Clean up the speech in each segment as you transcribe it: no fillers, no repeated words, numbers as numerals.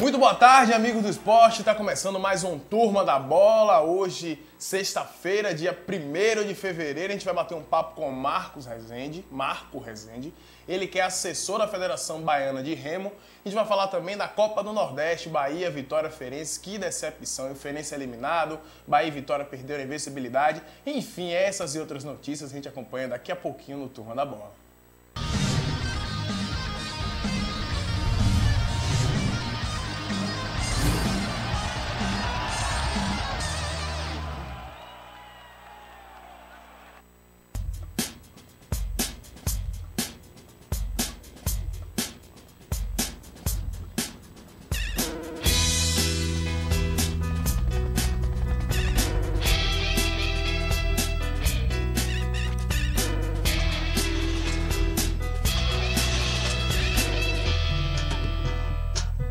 Muito boa tarde, amigos do esporte. Está começando mais um Turma da Bola. Hoje, sexta-feira, dia 1º de fevereiro, a gente vai bater um papo com o Marco Rezende. Ele que é assessor da Federação Baiana de Remo. A gente vai falar também da Copa do Nordeste, Bahia, Vitória, Feirense. Que decepção, o Feirense eliminado, Bahia e Vitória perderam a invencibilidade. Enfim, essas e outras notícias a gente acompanha daqui a pouquinho no Turma da Bola.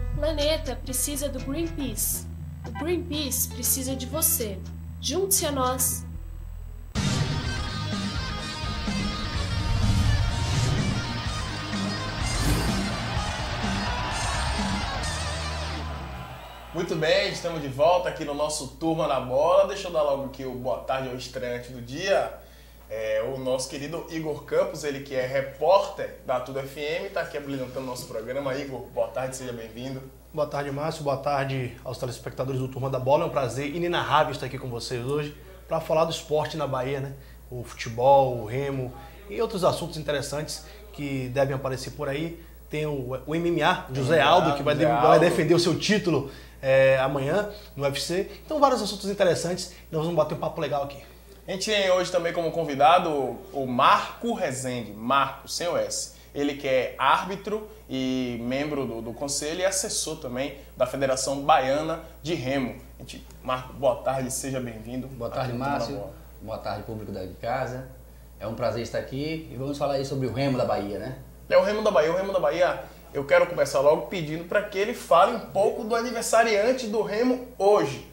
O planeta precisa do Greenpeace. O Greenpeace precisa de você. Junte-se a nós. Muito bem, estamos de volta aqui no nosso Turma da Bola. Deixa eu dar logo aqui o boa tarde ao estreante do dia. O nosso querido Igor Campos, ele que é repórter da Tudo FM, está aqui habilitando o nosso programa. Igor, boa tarde, seja bem-vindo. Boa tarde, Márcio. Boa tarde aos telespectadores do Turma da Bola. É um prazer inenarrável estar aqui com vocês hoje para falar do esporte na Bahia, né? O futebol, o remo e outros assuntos interessantes que devem aparecer por aí. Tem o MMA, José Aldo, que vai defender o seu título amanhã no UFC. Então, vários assuntos interessantes. Nós vamos bater um papo legal aqui. A gente tem hoje também como convidado o Marco Rezende, Marco, sem o S. Ele que é árbitro e membro do conselho e assessor também da Federação Baiana de Remo. Marco, boa tarde, seja bem-vindo. Boa tarde, Márcio. Boa tarde, público da casa. É um prazer estar aqui e vamos falar aí sobre o Remo da Bahia, né? O Remo da Bahia. O Remo da Bahia, eu quero começar logo pedindo para que ele fale um pouco do aniversariante do Remo hoje.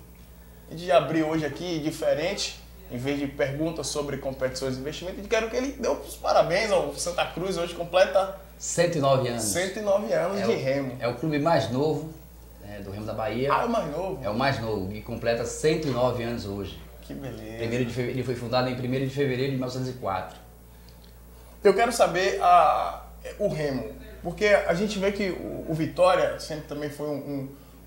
A gente já abriu hoje aqui diferente. Em vez de perguntas sobre competições e investimentos, eu quero que ele dê os parabéns ao Santa Cruz, hoje completa 109 anos. 109 anos de Remo. É o clube mais novo do Remo da Bahia. Ah, é o mais novo? É o mais novo, e completa 109 anos hoje. Que beleza. Ele foi fundado em 1º de fevereiro de 1904. Eu quero saber o Remo, porque a gente vê que o Vitória sempre também foi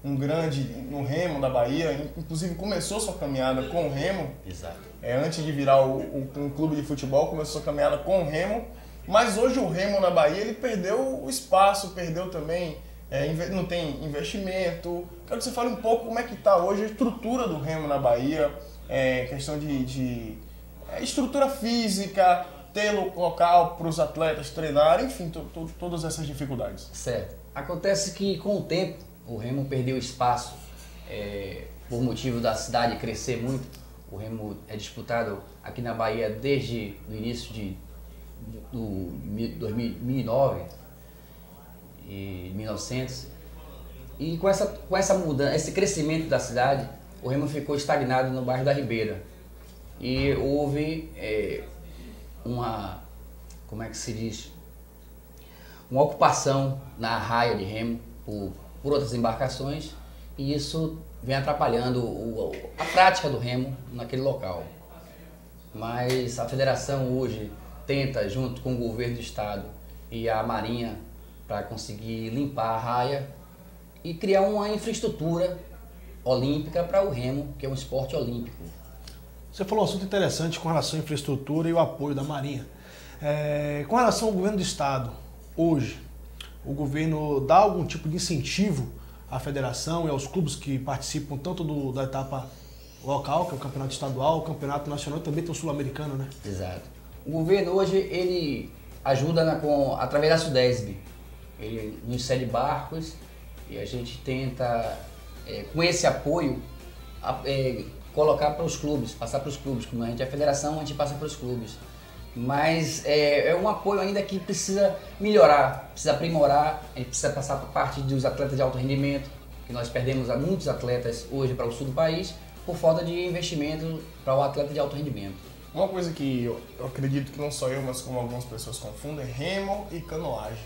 um grande no Remo da Bahia, inclusive começou sua caminhada com o Remo. Exato. Antes de virar um clube de futebol, começou a caminhada com o Remo, mas hoje o Remo na Bahia ele perdeu o espaço, perdeu também, não tem investimento. Quero que você fale um pouco como é que está hoje a estrutura do Remo na Bahia, questão de estrutura física, ter local para os atletas treinarem, enfim, todas essas dificuldades. Certo. Acontece que com o tempo o Remo perdeu espaço por motivo da cidade crescer muito. O Remo é disputado aqui na Bahia desde o início de 2009 e 1900. E com essa mudança, esse crescimento da cidade, o Remo ficou estagnado no bairro da Ribeira. E houve como é que se diz? Uma ocupação na arraia de Remo por outras embarcações, e isso vem atrapalhando a prática do remo naquele local. Mas a federação hoje tenta, junto com o governo do estado e a marinha, para conseguir limpar a raia e criar uma infraestrutura olímpica para o remo, que é um esporte olímpico. Você falou um assunto interessante com relação à infraestrutura e o apoio da marinha. Com relação ao governo do estado, hoje, o governo dá algum tipo de incentivo à federação e aos clubes que participam tanto da etapa local, que é o campeonato estadual, o campeonato nacional e também tem o sul-americano, né? Exato. O governo hoje, ele ajuda através da Sudesb. Ele nos cede barcos e a gente tenta, com esse apoio, colocar para os clubes, passar para os clubes. Como a gente é a federação, a gente passa para os clubes. Mas é um apoio ainda que precisa melhorar, precisa aprimorar, a gente precisa passar por parte dos atletas de alto rendimento, que nós perdemos muitos atletas hoje para o sul do país, por falta de investimento para o atleta de alto rendimento. Uma coisa que eu acredito que não só eu, mas como algumas pessoas confundem, remo e canoagem.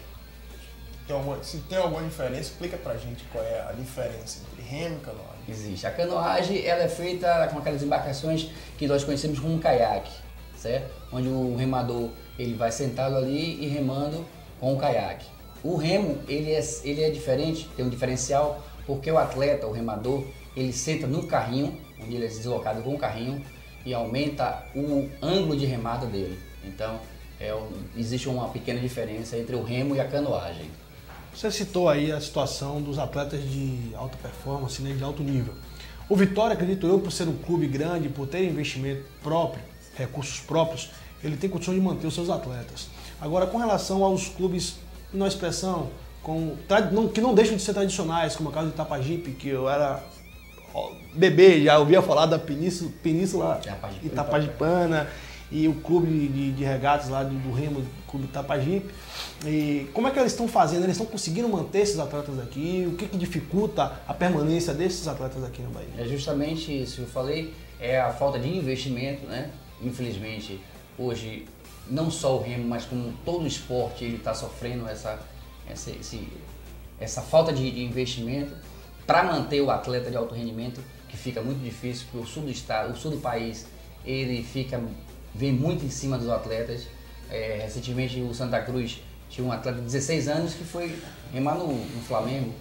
se tem alguma diferença, explica pra gente qual é a diferença entre remo e canoagem. Existe. A canoagem ela é feita com aquelas embarcações que nós conhecemos como caiaque, certo? Onde o remador ele vai sentado ali e remando com o caiaque. O remo ele é diferente, tem um diferencial, porque o atleta, o remador, ele senta no carrinho, onde ele é deslocado com o carrinho e aumenta o ângulo de remada dele. Então, existe uma pequena diferença entre o remo e a canoagem. Você citou aí a situação dos atletas de alta performance, né, de alto nível. O Vitória, acredito eu, por ser um clube grande, por ter investimento próprio, recursos próprios, ele tem condição de manter os seus atletas. Agora, com relação aos clubes, na expressão, que não deixam de ser tradicionais, como o caso de Itapajipe, que eu era bebê, já ouvia falar da Península Itapajipana, e o clube de regatas lá do Remo, o clube Itapajipe. E como é que eles estão fazendo? Eles estão conseguindo manter esses atletas aqui? O que dificulta a permanência desses atletas aqui na Bahia? É justamente isso que eu falei, é a falta de investimento, né? Infelizmente, hoje, não só o Remo, mas como todo o esporte, ele está sofrendo essa falta de investimento para manter o atleta de alto rendimento, que fica muito difícil, porque o sul do estado, o sul do país, ele vem muito em cima dos atletas. Recentemente o Santa Cruz tinha um atleta de 16 anos que foi remar no Flamengo,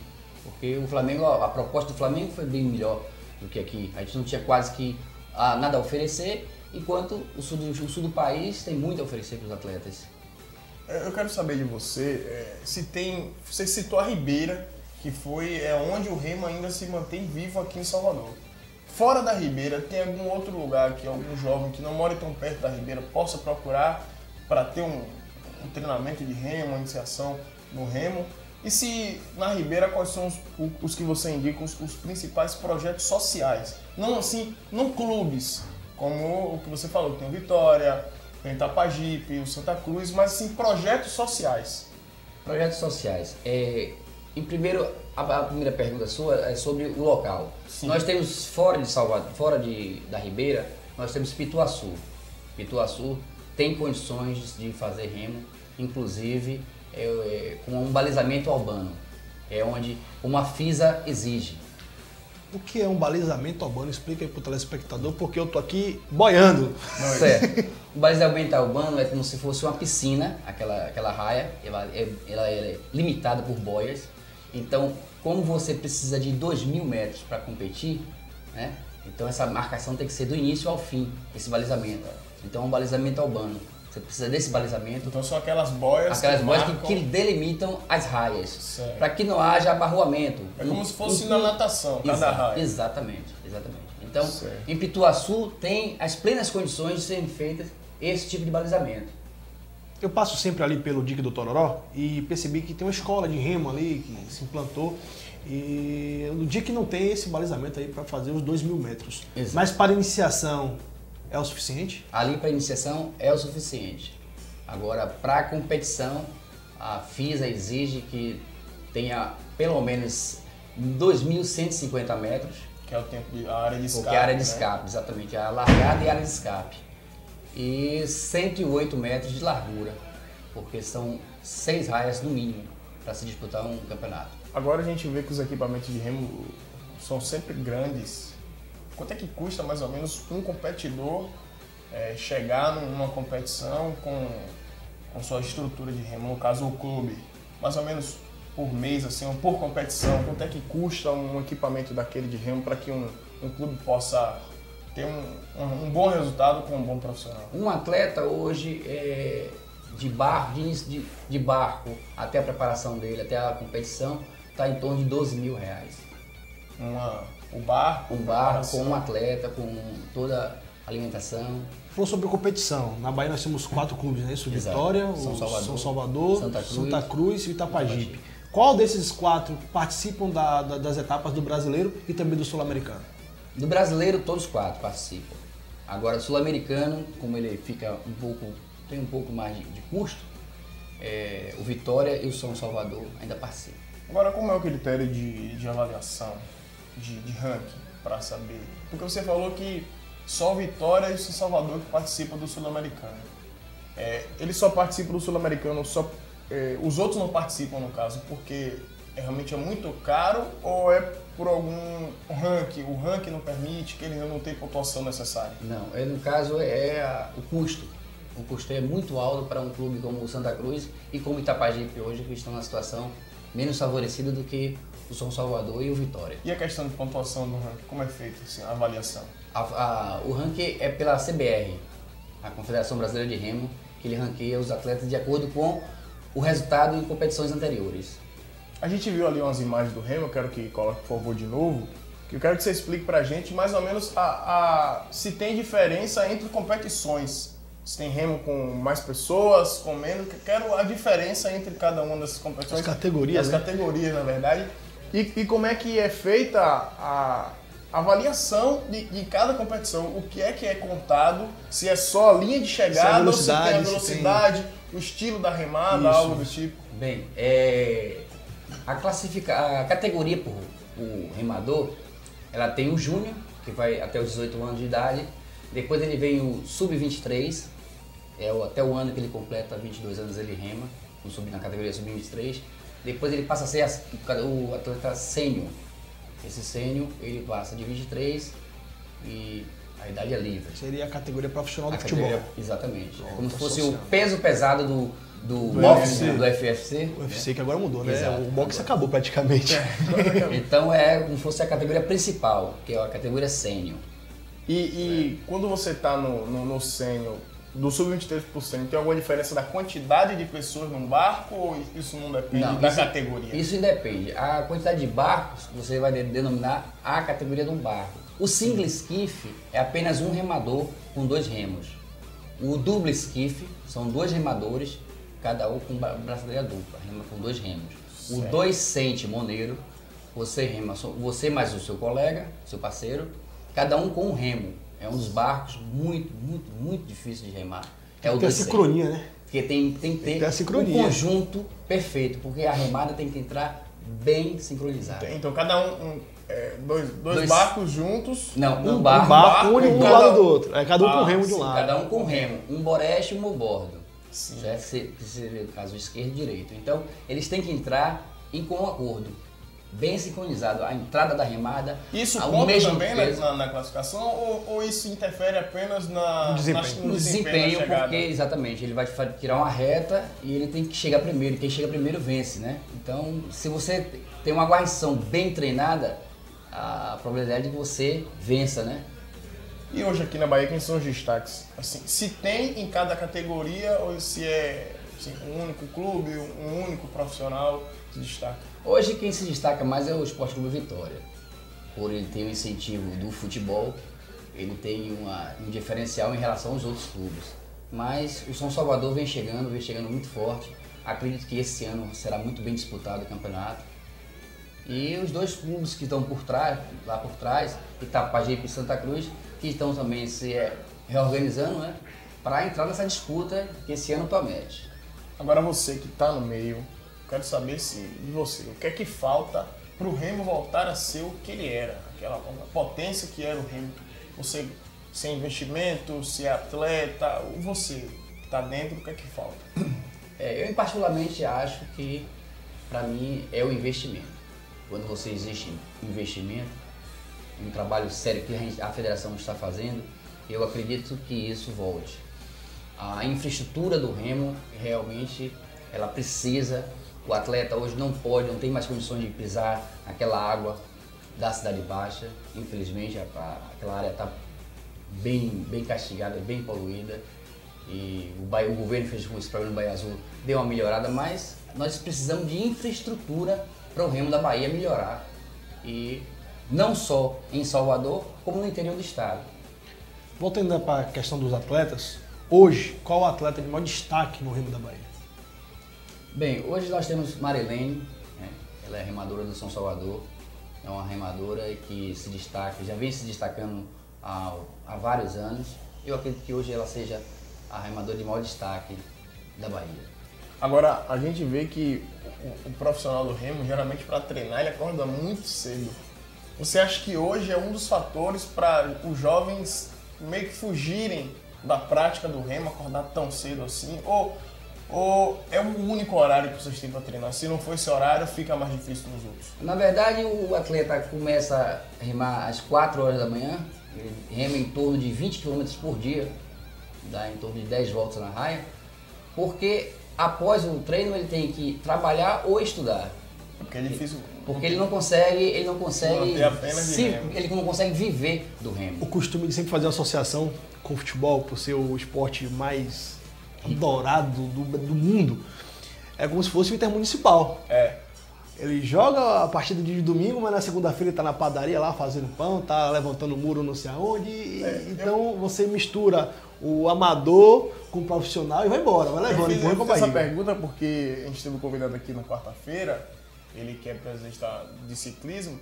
porque o Flamengo, a proposta do Flamengo foi bem melhor do que aqui. A gente não tinha quase que nada a oferecer, enquanto o sul do país tem muito a oferecer para os atletas. Eu quero saber de você, você citou a Ribeira, que foi onde o Remo ainda se mantém vivo aqui em Salvador. Fora da Ribeira, tem algum outro lugar que algum jovem que não mora tão perto da Ribeira possa procurar para ter um treinamento de remo, uma iniciação no remo? E se na Ribeira, quais são os que você indica, os principais projetos sociais? Não assim, não clubes, como o que você falou, tem o Vitória, tem o Itapajipe, o Santa Cruz, mas assim, projetos sociais. Projetos sociais. A primeira pergunta sua é sobre o local. Sim. Nós temos fora de Salvador, da Ribeira, nós temos Pituaçu. Pituaçu tem condições de fazer remo, inclusive com um balizamento urbano, onde uma FISA exige. O que é um balizamento urbano? Explica aí para o telespectador, porque eu tô aqui boiando. Certo. O balizamento urbano é como se fosse uma piscina, aquela raia, ela é limitada por boias. Então, como você precisa de 2.000 metros para competir, né? Então essa marcação tem que ser do início ao fim, esse balizamento. Então é um balizamento urbano. Você precisa desse balizamento. Então são aquelas boias que delimitam as raias, para que não haja abarroamento. É como se fosse na natação, cada raia. Exatamente. Então, em Pituaçu tem as plenas condições de serem feitas esse tipo de balizamento. Eu passo sempre ali pelo Dique do Tororó e percebi que tem uma escola de remo ali que se implantou. E no dia que não tem esse balizamento aí para fazer os 2.000 metros. Exato. Mas para iniciação é o suficiente? Ali para iniciação é o suficiente. Agora, para competição, a FISA exige que tenha pelo menos 2.150 metros. Que é o tempo a área de escape. Porque é a área de escape, exatamente. A largada e a área de escape. E 108 metros de largura, porque são 6 raias no mínimo para se disputar um campeonato. Agora a gente vê que os equipamentos de remo são sempre grandes. Quanto é que custa mais ou menos um competidor chegar numa competição com sua estrutura de remo, no caso o clube? Mais ou menos por mês, assim, ou por competição, quanto é que custa um equipamento daquele de remo para que um clube possa ter um bom resultado com um bom profissional? Um atleta hoje, de barco até a preparação dele, até a competição, está em torno de R$12.000. O barco com um atleta, com toda a alimentação. Falou sobre competição. Na Bahia nós temos 4 clubes, né? Isso, Vitória, São Salvador, Santa Cruz e Itapajipe. Qual desses 4 participam das etapas do Brasileiro e também do Sul-Americano? Do Brasileiro, todos 4 participam. Agora, o Sul-Americano, como ele tem um pouco mais de custo, o Vitória e o São Salvador ainda participam. Agora, como é o critério de avaliação, de ranking, para saber? Porque você falou que só o Vitória e o São Salvador que participam do Sul-Americano. Eles só participam do Sul-Americano só os outros não participam, no caso, porque realmente é muito caro ou é por algum ranking? O ranking não permite, que ele não tem pontuação necessária? Não, no caso o custo. O custo é muito alto para um clube como o Santa Cruz e como o Itapajipe hoje, que estão numa situação menos favorecida do que o São Salvador e o Vitória. E a questão de pontuação do ranking, como é feita assim, a avaliação? O ranking é pela CBR, a Confederação Brasileira de Remo, que ele ranqueia os atletas de acordo com o resultado em competições anteriores. A gente viu ali umas imagens do Remo, eu quero que coloque, por favor, de novo. Que eu quero que você explique pra gente mais ou menos se tem diferença entre competições. Se tem Remo com mais pessoas, com menos. Quero a diferença entre cada uma dessas competições. As categorias, As né? categorias, na verdade. E como é que é feita a avaliação de cada competição. O que é contado, se é só a linha de chegada, ou se tem a velocidade, o estilo da remada, algo do tipo. Bem, a categoria por o remador, ela tem o júnior, que vai até os 18 anos de idade. Depois ele vem o sub-23, até o ano que ele completa 22 anos ele rema, na categoria sub-23. Depois ele passa a ser o atleta sênior. Esse sênior, ele passa de 23 e a idade é livre. Seria a categoria profissional do futebol. Exatamente. Bom, Como se fosse associado. o peso pesado do UFC. do FFC. O UFC que agora mudou, né? Exato. O boxe acabou praticamente. Então é como se fosse a categoria principal, que é a categoria sênior. E quando você está no sênior, do sub-23%, tem alguma diferença da quantidade de pessoas num barco ou isso não depende da categoria? Isso independe. A quantidade de barcos você vai denominar a categoria de um barco. O single skiff é apenas um remador com 2 remos. O double skiff são 2 remadores, cada um com braçadeira dupla, rema com 2 remos. Certo. O 200 moneiro, você rema, você mais o seu colega, seu parceiro, cada um com um remo. É um dos barcos muito difícil de remar. É o Tem a 200. sincronia, né? Porque tem que ter a sincronia. um conjunto perfeito, porque a remada tem que entrar bem sincronizada. Então cada dois barcos juntos. Não, Um barco um do lado do outro. Cada um com remo de um Sim, lado. cada um com remo, um boreste e um bordo. Sim. Certo? Você vê o caso esquerdo e direito. Então, eles têm que entrar com acordo, bem sincronizado. A entrada da remada, Isso ao conta mesmo também peso. na classificação ou isso interfere apenas No desempenho. no No desempenho, da chegada? porque exatamente, ele vai tirar uma reta e ele tem que chegar primeiro. Quem chega primeiro vence, né? Então, se você tem uma guarnição bem treinada, a probabilidade de que você vença, né? E hoje aqui na Bahia, quem são os destaques? Assim, se tem em cada categoria ou se é assim, um único clube, um único profissional que se destaca? Hoje quem se destaca mais é o Esporte Clube Vitória. Por ele ter o incentivo do futebol, ele tem um diferencial em relação aos outros clubes. Mas o São Salvador vem chegando muito forte. Acredito que esse ano será muito bem disputado o campeonato. E os 2 clubes que estão lá por trás, Itapajipe e Santa Cruz, que estão também se reorganizando, né, para entrar nessa disputa que esse ano promete. Agora você que está no meio, quero saber de você, o que é que falta para o Remo voltar a ser o que ele era, aquela potência que era o Remo? Você, sem investimento, se é atleta, você que está dentro, o que é que falta? Eu particularmente acho que, para mim, é o investimento. Quando você existe investimento, um trabalho sério que a federação está fazendo, eu acredito que isso volte. A infraestrutura do Remo, realmente, ela precisa. O atleta hoje não tem mais condições de pisar naquela água da Cidade Baixa. Infelizmente, aquela área está bem castigada, bem poluída. E o governo fez com esse programa do Bahia Azul, deu uma melhorada, mas nós precisamos de infraestrutura para o Remo da Bahia melhorar. E não só em Salvador, como no interior do estado. Voltando para a questão dos atletas, hoje, qual o atleta de maior destaque no Remo da Bahia? Bem, hoje nós temos Marilene, né? Ela é remadora do São Salvador, é uma remadora que se destaca, já vem se destacando há vários anos. Eu acredito que hoje ela seja a remadora de maior destaque da Bahia. Agora, a gente vê que o profissional do Remo, geralmente para treinar, ele acorda muito cedo. Você acha que hoje é um dos fatores para os jovens meio que fugirem da prática do Remo, acordar tão cedo assim? Ou Ou é o único horário que vocês têm para treinar? Se não for esse horário, fica mais difícil nos outros? Na verdade, o atleta começa a remar às 4 horas da manhã, ele rema em torno de 20 km por dia, dá em torno de 10 voltas na raia, porque após o treino ele tem que trabalhar ou estudar. Porque é difícil. Porque ele não consegue Manter apenas de remo. ele não consegue viver do O remo. costume de sempre fazer associação com o futebol, por ser o esporte mais adorado do mundo, é como se fosse o intermunicipal. É. Ele joga a partida de domingo, mas na segunda-feira ele tá na padaria lá fazendo pão, tá levantando muro não sei aonde. Então você mistura o amador com o profissional e vai embora, vai levando, empurra com a Eu fiz essa barriga. pergunta porque a gente teve um convidado aqui na quarta-feira, ele que é presidente de ciclismo,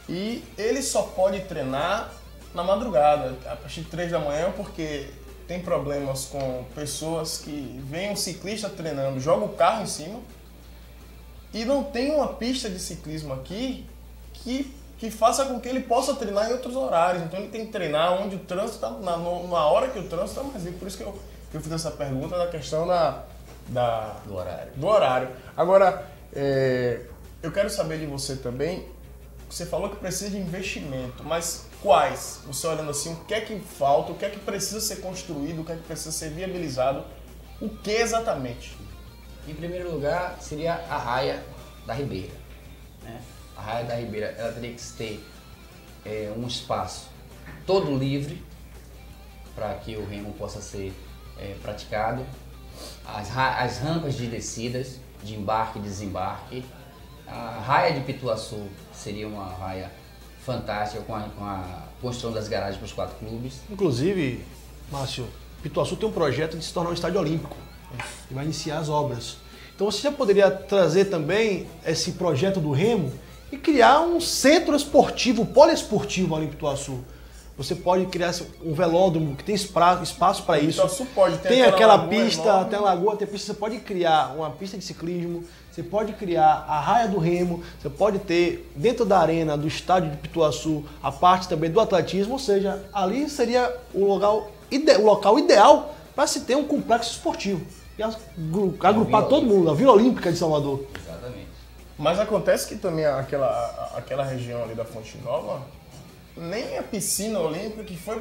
e ele só pode treinar na madrugada, a partir de 3 da manhã, porque tem problemas com pessoas que veem um ciclista treinando, joga o carro em cima, e não tem uma pista de ciclismo aqui que faça com que ele possa treinar em outros horários. Então ele tem que treinar onde o trânsito está, na hora que o trânsito está mais livre. Por isso que eu fiz essa pergunta da questão Do horário. Agora, eu quero saber de você também. Você falou que precisa de investimento, mas quais? Você olhando assim, o que é que falta, o que é que precisa ser construído, o que é que precisa ser viabilizado, o que exatamente? Em primeiro lugar, seria a raia da Ribeira, né? A raia da Ribeira, ela teria que ter um espaço todo livre para que o remo possa ser praticado. As rampas de descidas, de embarque e desembarque. A raia de Pituaçu seria uma raia fantástica com a construção das garagens para os 4 clubes. Inclusive, Márcio, Pituaçu tem um projeto de se tornar um estádio olímpico. E vai iniciar as obras. Então você já poderia trazer também esse projeto do remo e criar um centro esportivo, poliesportivo ali em Pituaçu. Você pode criar um velódromo que tem espaço para isso. Pituaçu pode ter tem aquela lagoa pista, enorme. tem a lagoa, tem pista. Você pode criar uma pista de ciclismo, você pode criar a raia do remo, você pode ter dentro da arena do estádio de Pituaçu a parte também do atletismo, ou seja, ali seria o local ideal para se ter um complexo esportivo e agrupar todo mundo, a Vila Olímpica de Salvador. Exatamente. Mas acontece que também aquela região ali da Fonte Nova, nem a piscina olímpica que foi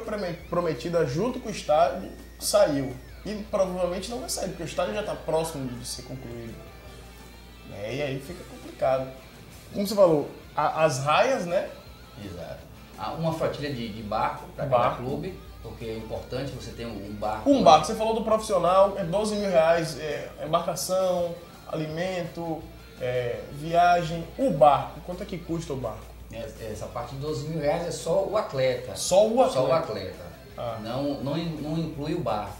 prometida junto com o estádio saiu. E provavelmente não vai sair, porque o estádio já está próximo de ser concluído. E aí fica complicado. Como você falou, as raias, né? Exato. Há uma flotilha de barco para cada clube, porque é importante você ter um barco. Um barco, você falou do profissional, é 12 mil reais, embarcação, alimento, viagem. O barco, quanto é que custa o barco? Essa parte de 12 mil reais é só o atleta. Só o atleta? Só o atleta. Ah. Não inclui o barco.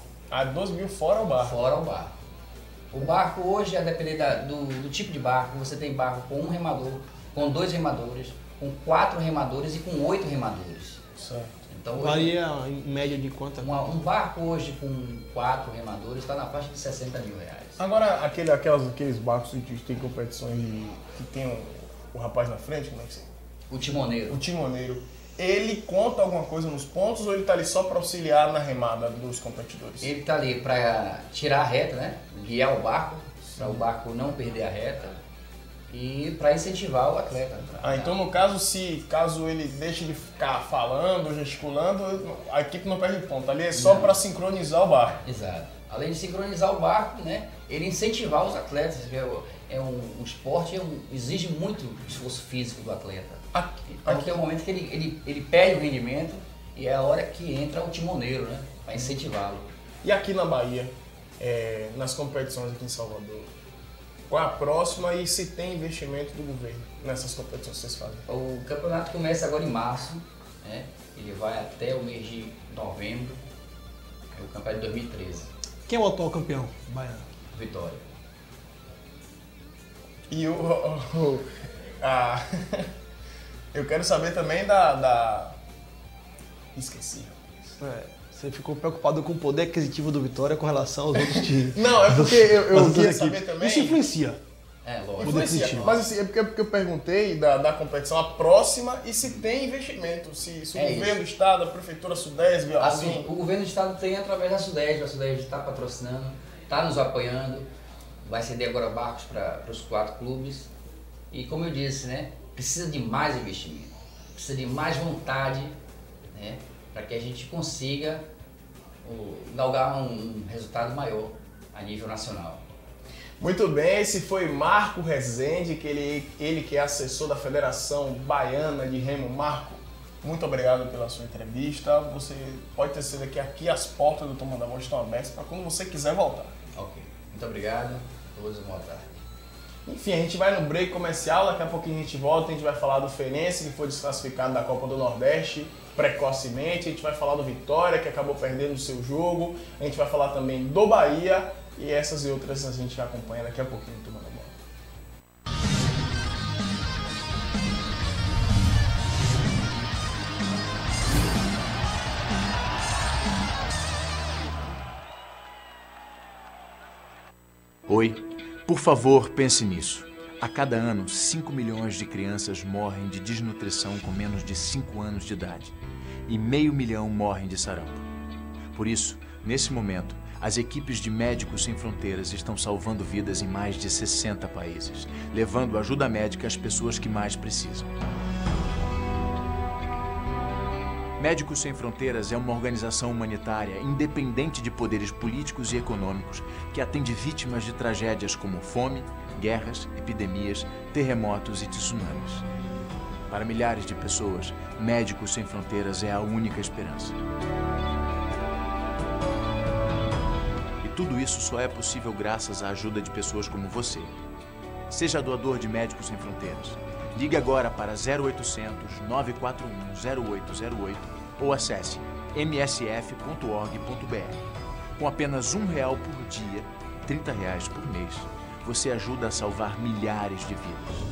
12 mil fora o barco? Fora o barco. O barco hoje, a depender do tipo de barco, você tem barco com 1 remador, com 2 remadores, com 4 remadores e com 8 remadores. Certo. Então, hoje, Varia em média de quanto? um barco hoje com 4 remadores está na faixa de 60 mil reais. Agora, aqueles barcos que tem competições que tem o rapaz na frente, como é que se... O timoneiro. O timoneiro, ele conta alguma coisa nos pontos ou ele está ali só para auxiliar na remada dos competidores? Ele está ali para tirar a reta, né? Guiar o barco, para o barco não perder a reta e para incentivar o atleta. Então no caso, caso ele deixe de ficar falando, gesticulando, a equipe não perde ponto. Ali é só para sincronizar o barco. Exato. Além de sincronizar o barco, né? Ele incentivar os atletas. Um esporte exige muito esforço físico do atleta. Aqui é o momento que ele perde o rendimento e é a hora que entra o timoneiro, né? Para incentivá-lo. E aqui na Bahia, nas competições aqui em Salvador, qual é a próxima e se tem investimento do governo nessas competições que vocês fazem? O campeonato começa agora em março, né? Ele vai até o mês de novembro. É o campeonato de 2013. Quem é o atual campeão baiano? Vitória. E eu quero saber também Esqueci. Você ficou preocupado com o poder aquisitivo do Vitória com relação aos outros times. Não, é porque eu queria saber também... Isso influencia. Lógico. Influencia, mas assim, é porque eu perguntei da competição a próxima e se tem investimento, se o governo do estado, a prefeitura Sudeste, assim, o governo do estado tem através da Sudeste, a Sudeste está patrocinando, está nos apoiando. vai ceder agora barcos para os 4 clubes. E como eu disse, né, precisa de mais investimento, precisa de mais vontade, né, para que a gente consiga galgar um resultado maior a nível nacional. Muito bem, esse foi Marco Rezende, que ele que é assessor da Federação Baiana de Remo. Marco, muito obrigado pela sua entrevista. Você pode ter certeza que aqui as portas do Turma da Bola estão abertas para quando você quiser voltar. Ok, muito obrigado. Todos, boa tarde. Enfim, a gente vai no break comercial, daqui a pouquinho a gente volta, a gente vai falar do Feirense, que foi desclassificado da Copa do Nordeste precocemente, a gente vai falar do Vitória, que acabou perdendo o seu jogo, a gente vai falar também do Bahia, e essas e outras a gente acompanha daqui a pouquinho no Turma da Bola. Oi, por favor, pense nisso. A cada ano, 5 milhões de crianças morrem de desnutrição com menos de 5 anos de idade. E 500 mil morrem de sarampo. Por isso, nesse momento, as equipes de Médicos Sem Fronteiras estão salvando vidas em mais de 60 países, levando ajuda médica às pessoas que mais precisam. Médicos Sem Fronteiras é uma organização humanitária independente de poderes políticos e econômicos que atende vítimas de tragédias como fome, guerras, epidemias, terremotos e tsunamis. Para milhares de pessoas, Médicos Sem Fronteiras é a única esperança. E tudo isso só é possível graças à ajuda de pessoas como você. Seja doador de Médicos Sem Fronteiras. Ligue agora para 0800 941 0808 ou acesse msf.org.br. Com apenas R$1 por dia, R$30 por mês, você ajuda a salvar milhares de vidas.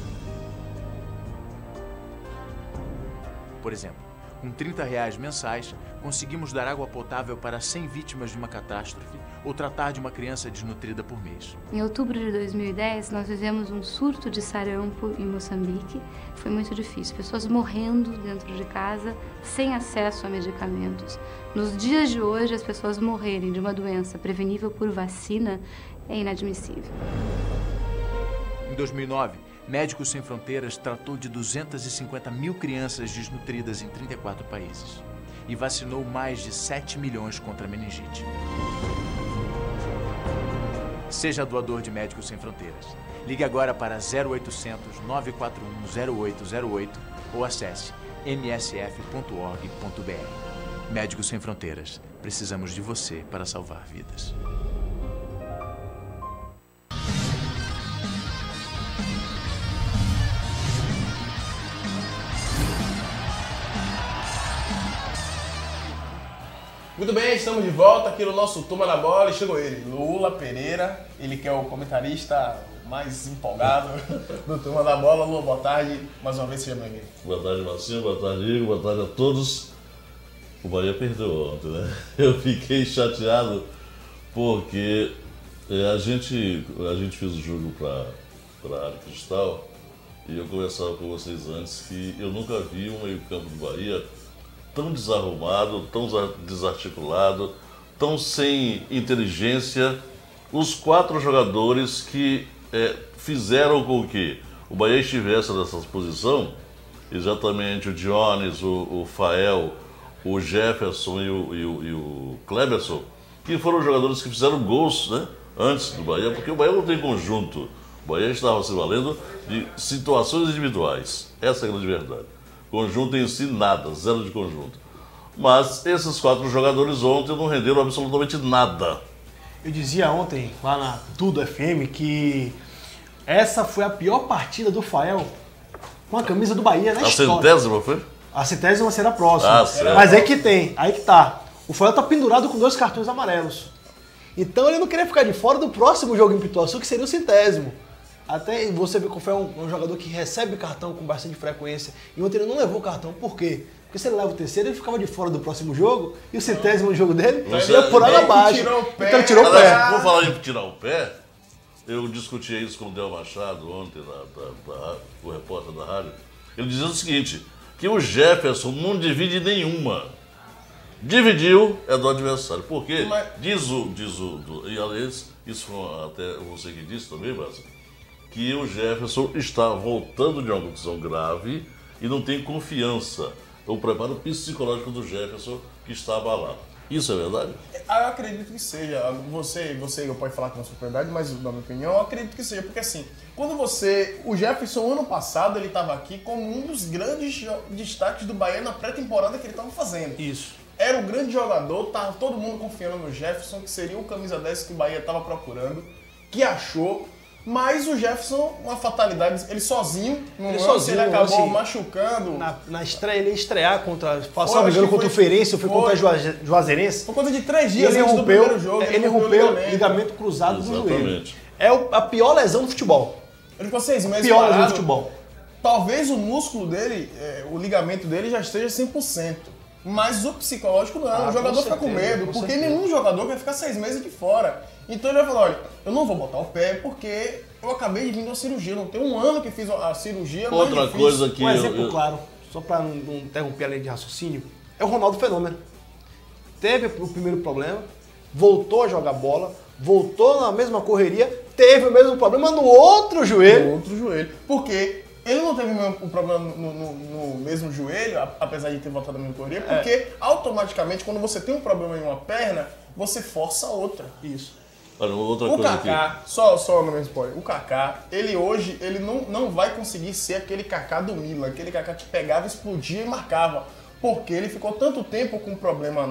Por exemplo, com R$30 mensais, conseguimos dar água potável para 100 vítimas de uma catástrofe ou tratar de uma criança desnutrida por mês. Em outubro de 2010, nós vivemos um surto de sarampo em Moçambique. Foi muito difícil, pessoas morrendo dentro de casa, sem acesso a medicamentos. Nos dias de hoje, as pessoas morrerem de uma doença prevenível por vacina é inadmissível. Em 2009, Médicos Sem Fronteiras tratou de 250 mil crianças desnutridas em 34 países e vacinou mais de 7 milhões contra a meningite. Seja doador de Médicos Sem Fronteiras. Ligue agora para 0800 941 0808 ou acesse msf.org.br. Médicos Sem Fronteiras. Precisamos de você para salvar vidas. Muito bem, estamos de volta aqui no nosso Turma da Bola e chegou ele, Lula Pereira, ele que é o comentarista mais empolgado do Turma da Bola. Lula, boa tarde, mais uma vez seja bem-vindo. Boa tarde, Marcinho, boa tarde, Igor, boa tarde a todos. O Bahia perdeu ontem, né? Eu fiquei chateado porque a gente fez o jogo para a Área Cristal e eu conversava com vocês antes que eu nunca vi um meio-campo do Bahia tão desarrumado, tão desarticulado, tão sem inteligência. Os 4 jogadores que fizeram com que o Bahia estivesse nessa posição, exatamente o Dionis, o Fael, o Jefferson e o Kleberson, que foram os jogadores que fizeram gols, né, antes do Bahia, porque o Bahia não tem conjunto. O Bahia estava se valendo de situações individuais. Essa é a grande verdade. Conjunto em si, nada, zero de conjunto. Mas esses 4 jogadores ontem não renderam absolutamente nada. Eu dizia ontem, lá na Tudo FM, que essa foi a pior partida do Fael com a camisa do Bahia na história. A 100ª foi? A 100ª será a próxima. Certo. Mas é que tem, aí que tá. O Fael tá pendurado com 2 cartões amarelos. Então ele não queria ficar de fora do próximo jogo em Pituaçu, que seria o 100º. Até você vê que o Fael é um jogador que recebe cartão com bastante frequência. E ontem ele não levou cartão. Por quê? Porque se ele leva o 3º, ele ficava de fora do próximo jogo. E o 100º jogo dele ia por água abaixo. Então ele tirou o pé. Vou falar em tirar o pé. Eu discuti isso com o Del Machado ontem, o repórter da rádio. Ele dizia o seguinte, que o Jefferson não divide nenhuma. Dividiu é do adversário. Porque Mas- e aliás, isso foi até você que disse também, Márcio, que o Jefferson está voltando de uma contusão grave e não tem confiança. O preparo psicológico do Jefferson que está abalado. Isso é verdade? Eu acredito que seja. Você pode falar com a sua propriedade, mas na minha opinião, eu acredito que seja. Porque assim, o Jefferson, ano passado, ele estava aqui como um dos grandes destaques do Bahia na pré-temporada que ele estava fazendo. Isso. Era o grande jogador, tava todo mundo confiando no Jefferson, que seria o camisa 10 que o Bahia estava procurando, que achou. Mas o Jefferson, uma fatalidade, ele sozinho, ele acabou assim, machucando. Na estreia, ele ia estrear contra, Foi, passou me engano, acho que contra o Feirense, foi contra a Juazeirense. Por conta de 3 E dias ele antes do rompeu, primeiro jogo. ele rompeu o ligamento cruzado do joelho. Exatamente. É a pior lesão do futebol. Ele ficou 6 meses Pior lesão parado. do futebol. Talvez o músculo dele, o ligamento dele já esteja 100%. Mas o psicológico não. O jogador fica com certeza, medo, com porque certeza. nenhum jogador vai ficar 6 meses de fora. Então ele vai falar, olha, eu não vou botar o pé porque eu acabei de vir de uma cirurgia. Não tem um ano que fiz a cirurgia. mais Outra difícil. coisa que Um exemplo claro, só para não interromper a linha de raciocínio, é o Ronaldo Fenômeno. Teve o primeiro problema, voltou a jogar bola, voltou na mesma correria, teve o mesmo problema no outro joelho. No outro joelho. Porque ele não teve o problema no mesmo joelho, apesar de ter voltado a mesma correria, porque automaticamente quando você tem um problema em uma perna, você força a outra. Isso. Olha, outra O coisa Kaká, só no mesmo spoiler, o Kaká, ele hoje, ele não vai conseguir ser aquele Kaká do Milan, aquele Kaká que pegava, explodia e marcava, porque ele ficou tanto tempo com problema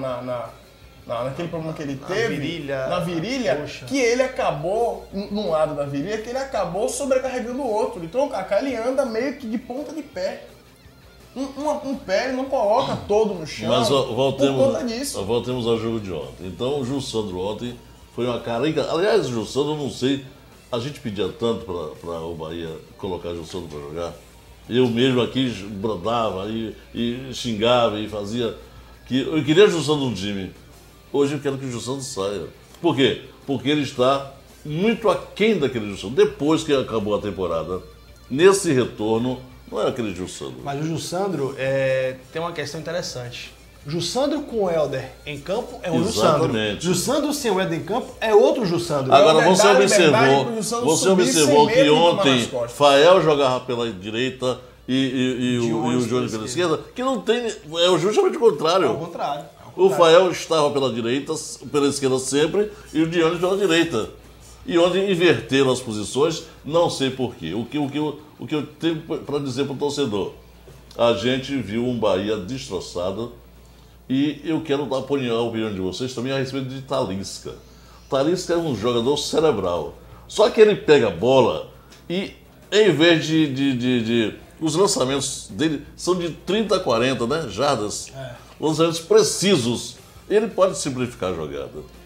naquele problema que ele teve, na virilha, coxa. que ele acabou, num lado da virilha, que ele acabou sobrecarregando o outro. Então o Kaká, ele anda meio que de ponta de pé. Um pé ele não coloca todo no chão, Mas por conta voltemos, disso. voltemos ao jogo de ontem. Então o Júlio Sandro ontem foi uma carinha. Aliás, o Júlio Sandro, eu não sei, a gente pedia tanto para o Bahia colocar o Júlio Sandro para jogar. Eu mesmo aqui bradava e xingava e fazia. Eu queria o Júlio Sandro no time. Hoje eu quero que o Júlio Sandro saia. Por quê? Porque ele está muito aquém daquele Júlio Sandro. Depois que acabou a temporada, nesse retorno, não é aquele Júlio Sandro. Mas o Jussandro tem uma questão interessante. Jussandro com o Helder em campo é um Jussandro. Exatamente. Jussandro sem o Helder em campo é outro Jussandro. Agora Helder você dá liberdade pro observou, Jussandro você subir observou sem que medo de tomar ontem nas costas. Fael jogava pela direita e o Júnior pela esquerda, que não tem. É justamente o contrário. Ao contrário. O Fael estava pela direita, pela esquerda sempre, e o Dionis pela direita. E onde inverteram as posições, não sei porquê. O que eu tenho para dizer para o torcedor? A gente viu um Bahia destroçado e eu quero dar a opinião de vocês também a respeito de Talisca. Talisca é um jogador cerebral. Só que ele pega a bola e, em vez de os lançamentos dele são de 30 a 40, né? Jardas. Lançamentos precisos. Ele pode simplificar a jogada.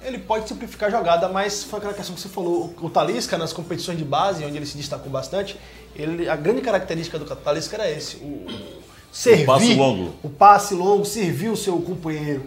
Ele pode simplificar a jogada, mas foi aquela questão que você falou. O Talisca, nas competições de base, onde ele se destacou bastante, a grande característica do Talisca era esse. Servir, passe longo. O passe longo, servir o seu companheiro.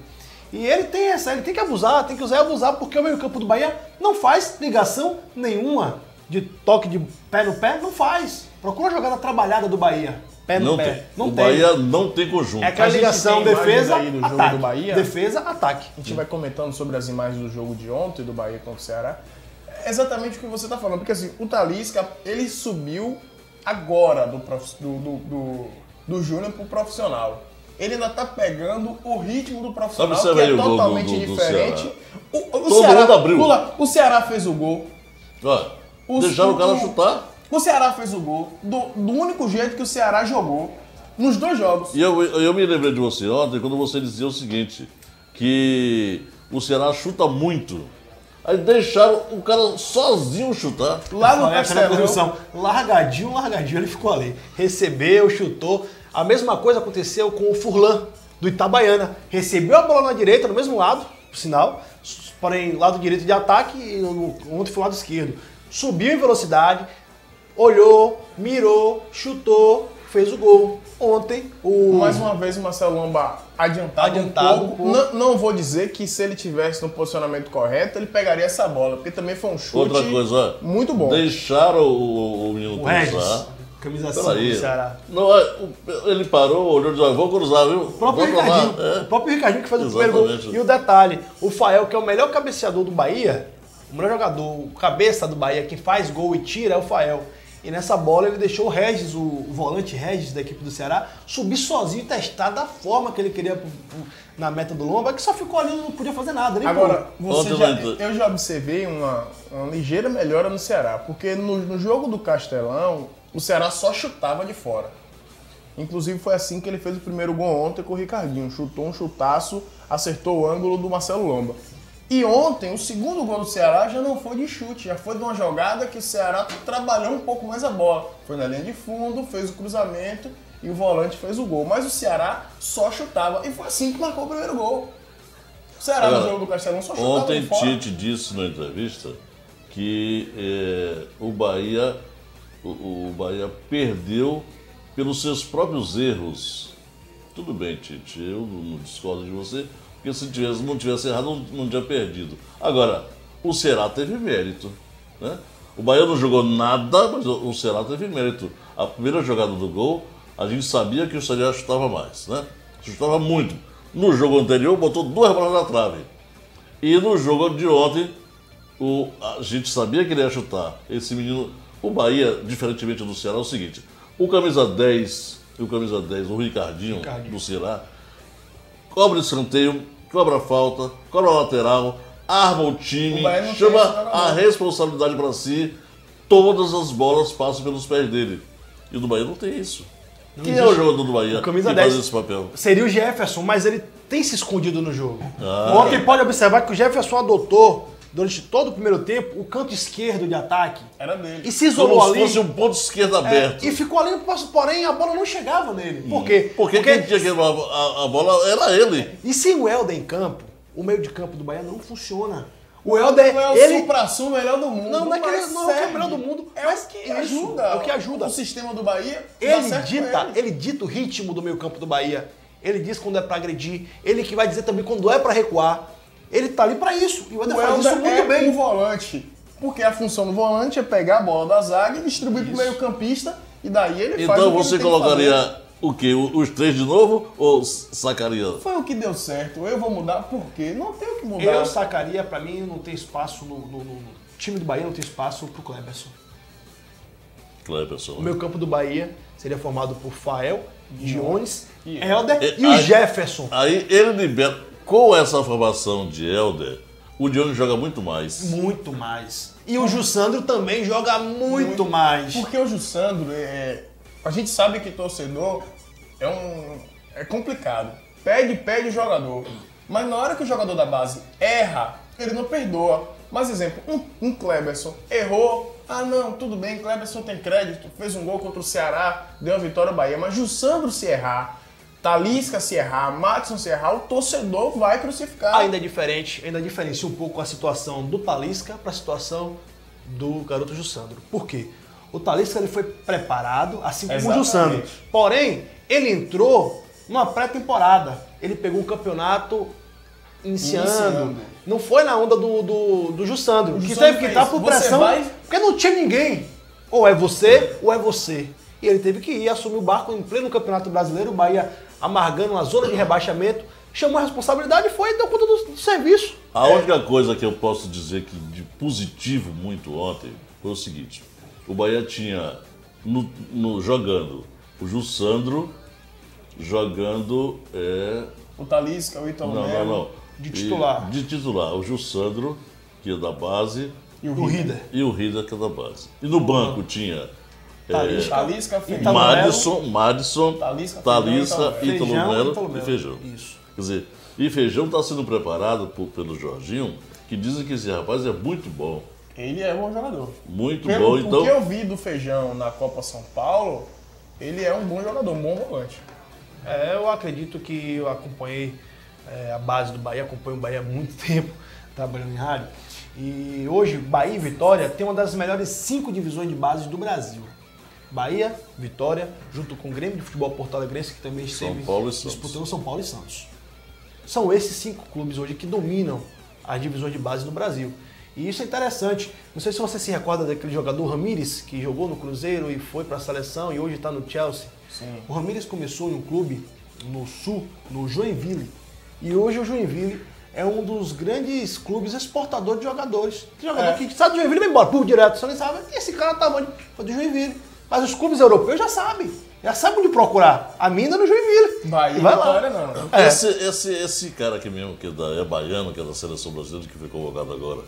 E ele tem ele tem que abusar, tem que usar e abusar, porque o meio-campo do Bahia não faz ligação nenhuma de toque de pé no pé, não faz. Procura a jogada trabalhada do Bahia. Pé no pé. Não o tem. Bahia não tem conjunto. É aquela A gente ligação tem imagens defesa, aí do jogo ataque. do Bahia. Defesa, ataque. A gente vai comentando sobre as imagens do jogo de ontem, do Bahia contra o Ceará. É exatamente o que você está falando, porque assim, o Talisca, ele subiu agora do Júnior pro profissional. Ele ainda tá pegando o ritmo do profissional, Observa que aí é o gol totalmente do diferente. Ceará. O Todo Ceará, mundo abriu. Lula, o Ceará fez o gol. Ó, deixaram o cara chutar. O Ceará fez o gol do único jeito que o Ceará jogou nos 2 jogos. E eu me lembrei de você ontem quando você dizia o seguinte, que o Ceará chuta muito. Aí deixaram o cara sozinho chutar. Lá no Olha aquela Castelão, posição. Largadinho, ele ficou ali. Recebeu, chutou. A mesma coisa aconteceu com o Furlan, do Itabaiana. Recebeu a bola na direita, no mesmo lado, por sinal, porém lado direito de ataque e ontem foi o lado esquerdo. Subiu em velocidade, olhou, mirou, chutou, fez o gol. Ontem, mais uma vez o Marcelo Lomba adiantado um pouco. Não vou dizer que se ele tivesse no posicionamento correto, ele pegaria essa bola, porque também foi um chute Outra coisa, muito bom. Deixaram o menino Regis, pensar. Camisa 5 Peraí. do Ceará. Não, ele parou, olhou e disse, vou cruzar, viu? O próprio Vou pra lá. Ricardinho, o próprio Ricardinho que fez o primeiro Exatamente. gol. E o detalhe, o Fael, que é o melhor cabeceador do Bahia, o melhor jogador, o cabeça do Bahia, quem faz gol e tira é o Fael. E nessa bola ele deixou o Regis, o volante Regis da equipe do Ceará, subir sozinho e testar da forma que ele queria na meta do Lomba, que só ficou ali e não podia fazer nada. Nem Agora, Ontem eu já observei uma ligeira melhora no Ceará, porque no jogo do Castelão, o Ceará só chutava de fora. Inclusive foi assim que ele fez o primeiro gol ontem com o Ricardinho. Chutou um chutaço, acertou o ângulo do Marcelo Lomba. E ontem, o segundo gol do Ceará já não foi de chute, já foi de uma jogada que o Ceará trabalhou um pouco mais a bola. Foi na linha de fundo, fez o cruzamento e o volante fez o gol. Mas o Ceará só chutava e foi assim que marcou o primeiro gol. O Ceará no jogo do Castelão só chutava Ontem de fora. Tite disse na entrevista que o Bahia perdeu pelos seus próprios erros. Tudo bem, Tite, eu não discordo de você, porque se não tivesse errado, não tinha perdido. Agora, o Ceará teve mérito, né? O Bahia não jogou nada, mas o Ceará teve mérito. A primeira jogada do gol, a gente sabia que o Ceará chutava mais, né? Chutava muito. No jogo anterior, botou 2 bolas na trave. E no jogo de ontem, a gente sabia que ele ia chutar. Esse menino, o Bahia, diferentemente do Ceará, é o seguinte: o camisa 10, o Ricardinho do Ceará, cobra escanteio, cobra falta, cobra lateral, arma o time, chama a responsabilidade para si, todas as bolas passam pelos pés dele. E o do Bahia não tem isso. Quem é o jogador do Bahia que faz esse papel? Seria o Jefferson, mas ele tem se escondido no jogo. Ontem pode observar que o Jefferson adotou, durante todo o primeiro tempo, o canto esquerdo de ataque. Era dele. E se isolou Como ali. se fosse um ponto esquerdo aberto. E ficou ali no passo, porém a bola não chegava nele. Por quê? Porque quem tinha que a bola era ele. E sem o Helder em campo, o meio de campo do Bahia não funciona. O Helder, não é o ele... supra-sumo melhor do mundo. Não é que ele mas não é serve. o melhor do mundo, É mas o que isso, ajuda. é o que ajuda. O sistema do Bahia dá certo com Ele dita o ritmo do meio campo do Bahia. Ele diz quando é pra agredir. Ele que vai dizer também quando é pra recuar. Ele tá ali pra isso. E o Helder faz isso muito bem. O volante. Porque a função do volante é pegar a bola da zaga e distribuir pro meio campista. E daí ele faz Então o que você ele tem que colocaria fazer. o quê? Os 3 de novo ou sacaria? Foi o que deu certo. Eu vou mudar por quê? Não tem o que mudar. Eu sacaria, pra mim, não tem espaço no time do Bahia, não tem espaço pro Kleberson. Kleberson. O meio campo do Bahia seria formado por Fael, Dionis, E Helder e o Jefferson. Aí ele libera. Com essa formação de Helder, o Dionis joga muito mais. Muito mais. E o Jussandro também joga muito mais. Porque o Jussandro, a gente sabe que torcedor é complicado. Pede o jogador. Mas na hora que o jogador da base erra, ele não perdoa. Mas, exemplo, um Kleberson errou. Ah, não, tudo bem, Kleberson tem crédito, fez um gol contra o Ceará, deu a vitória ao Bahia. Mas Jussandro se errar, Talisca se errar, Madison se errar, o torcedor vai crucificar. Ainda diferencia um pouco a situação do Talisca para a situação do garoto Jussandro. Por quê? O Talisca ele foi preparado, assim como o Jussandro. Porém, ele entrou numa pré-temporada. Ele pegou um campeonato iniciando. Não foi na onda do Jussandro, que teve que entrar por pressão, porque não tinha ninguém. Ou é você, ou é você. E ele teve que ir assumir o barco em pleno Campeonato Brasileiro, o Bahia amargando uma zona de rebaixamento, chamou a responsabilidade e foi e deu conta do serviço. A única coisa que eu posso dizer que de positivo muito ontem foi o seguinte: o Bahia tinha jogando o Jussandro, jogando o Talisca, o Ítalo Melo. Não. De titular. De titular. O Jussandro, que é da base, E o Rieder. e o Rieder, que é da base. E no banco tinha Talisca, Madison, Talisca, Ítalo Melo e Feijão. Isso. Quer dizer, e Feijão está sendo preparado pelo Jorginho, que dizem que esse rapaz é muito bom. Ele é um bom jogador. Muito bom, então. O que eu vi do Feijão na Copa São Paulo, ele é um bom jogador, um bom volante. Eu acredito que eu acompanhei a base do Bahia, acompanho o Bahia há muito tempo, trabalhando em rádio. E hoje, Bahia e Vitória tem uma das melhores 5 divisões de base do Brasil. Bahia, Vitória, junto com o Grêmio de Futebol Porto Alegrense, que também esteve disputando São Paulo e Santos. São esses 5 clubes hoje que dominam as divisões de base do Brasil. E isso é interessante. Não sei se você se recorda daquele jogador Ramírez, que jogou no Cruzeiro e foi para a seleção e hoje está no Chelsea. Sim. O Ramírez começou em um clube no Sul, no Joinville. E hoje o Joinville é um dos grandes clubes exportadores de jogadores. Tem jogador que sai do Joinville e vai embora, por direto. Você nem sabe, esse cara tá onde? Foi do Joinville. Mas os clubes europeus já sabem onde procurar. A mina no Joinville. Bahia E vai Vitória lá. não. Esse cara aqui mesmo, que é baiano, que é da seleção brasileira, que foi convocado agora,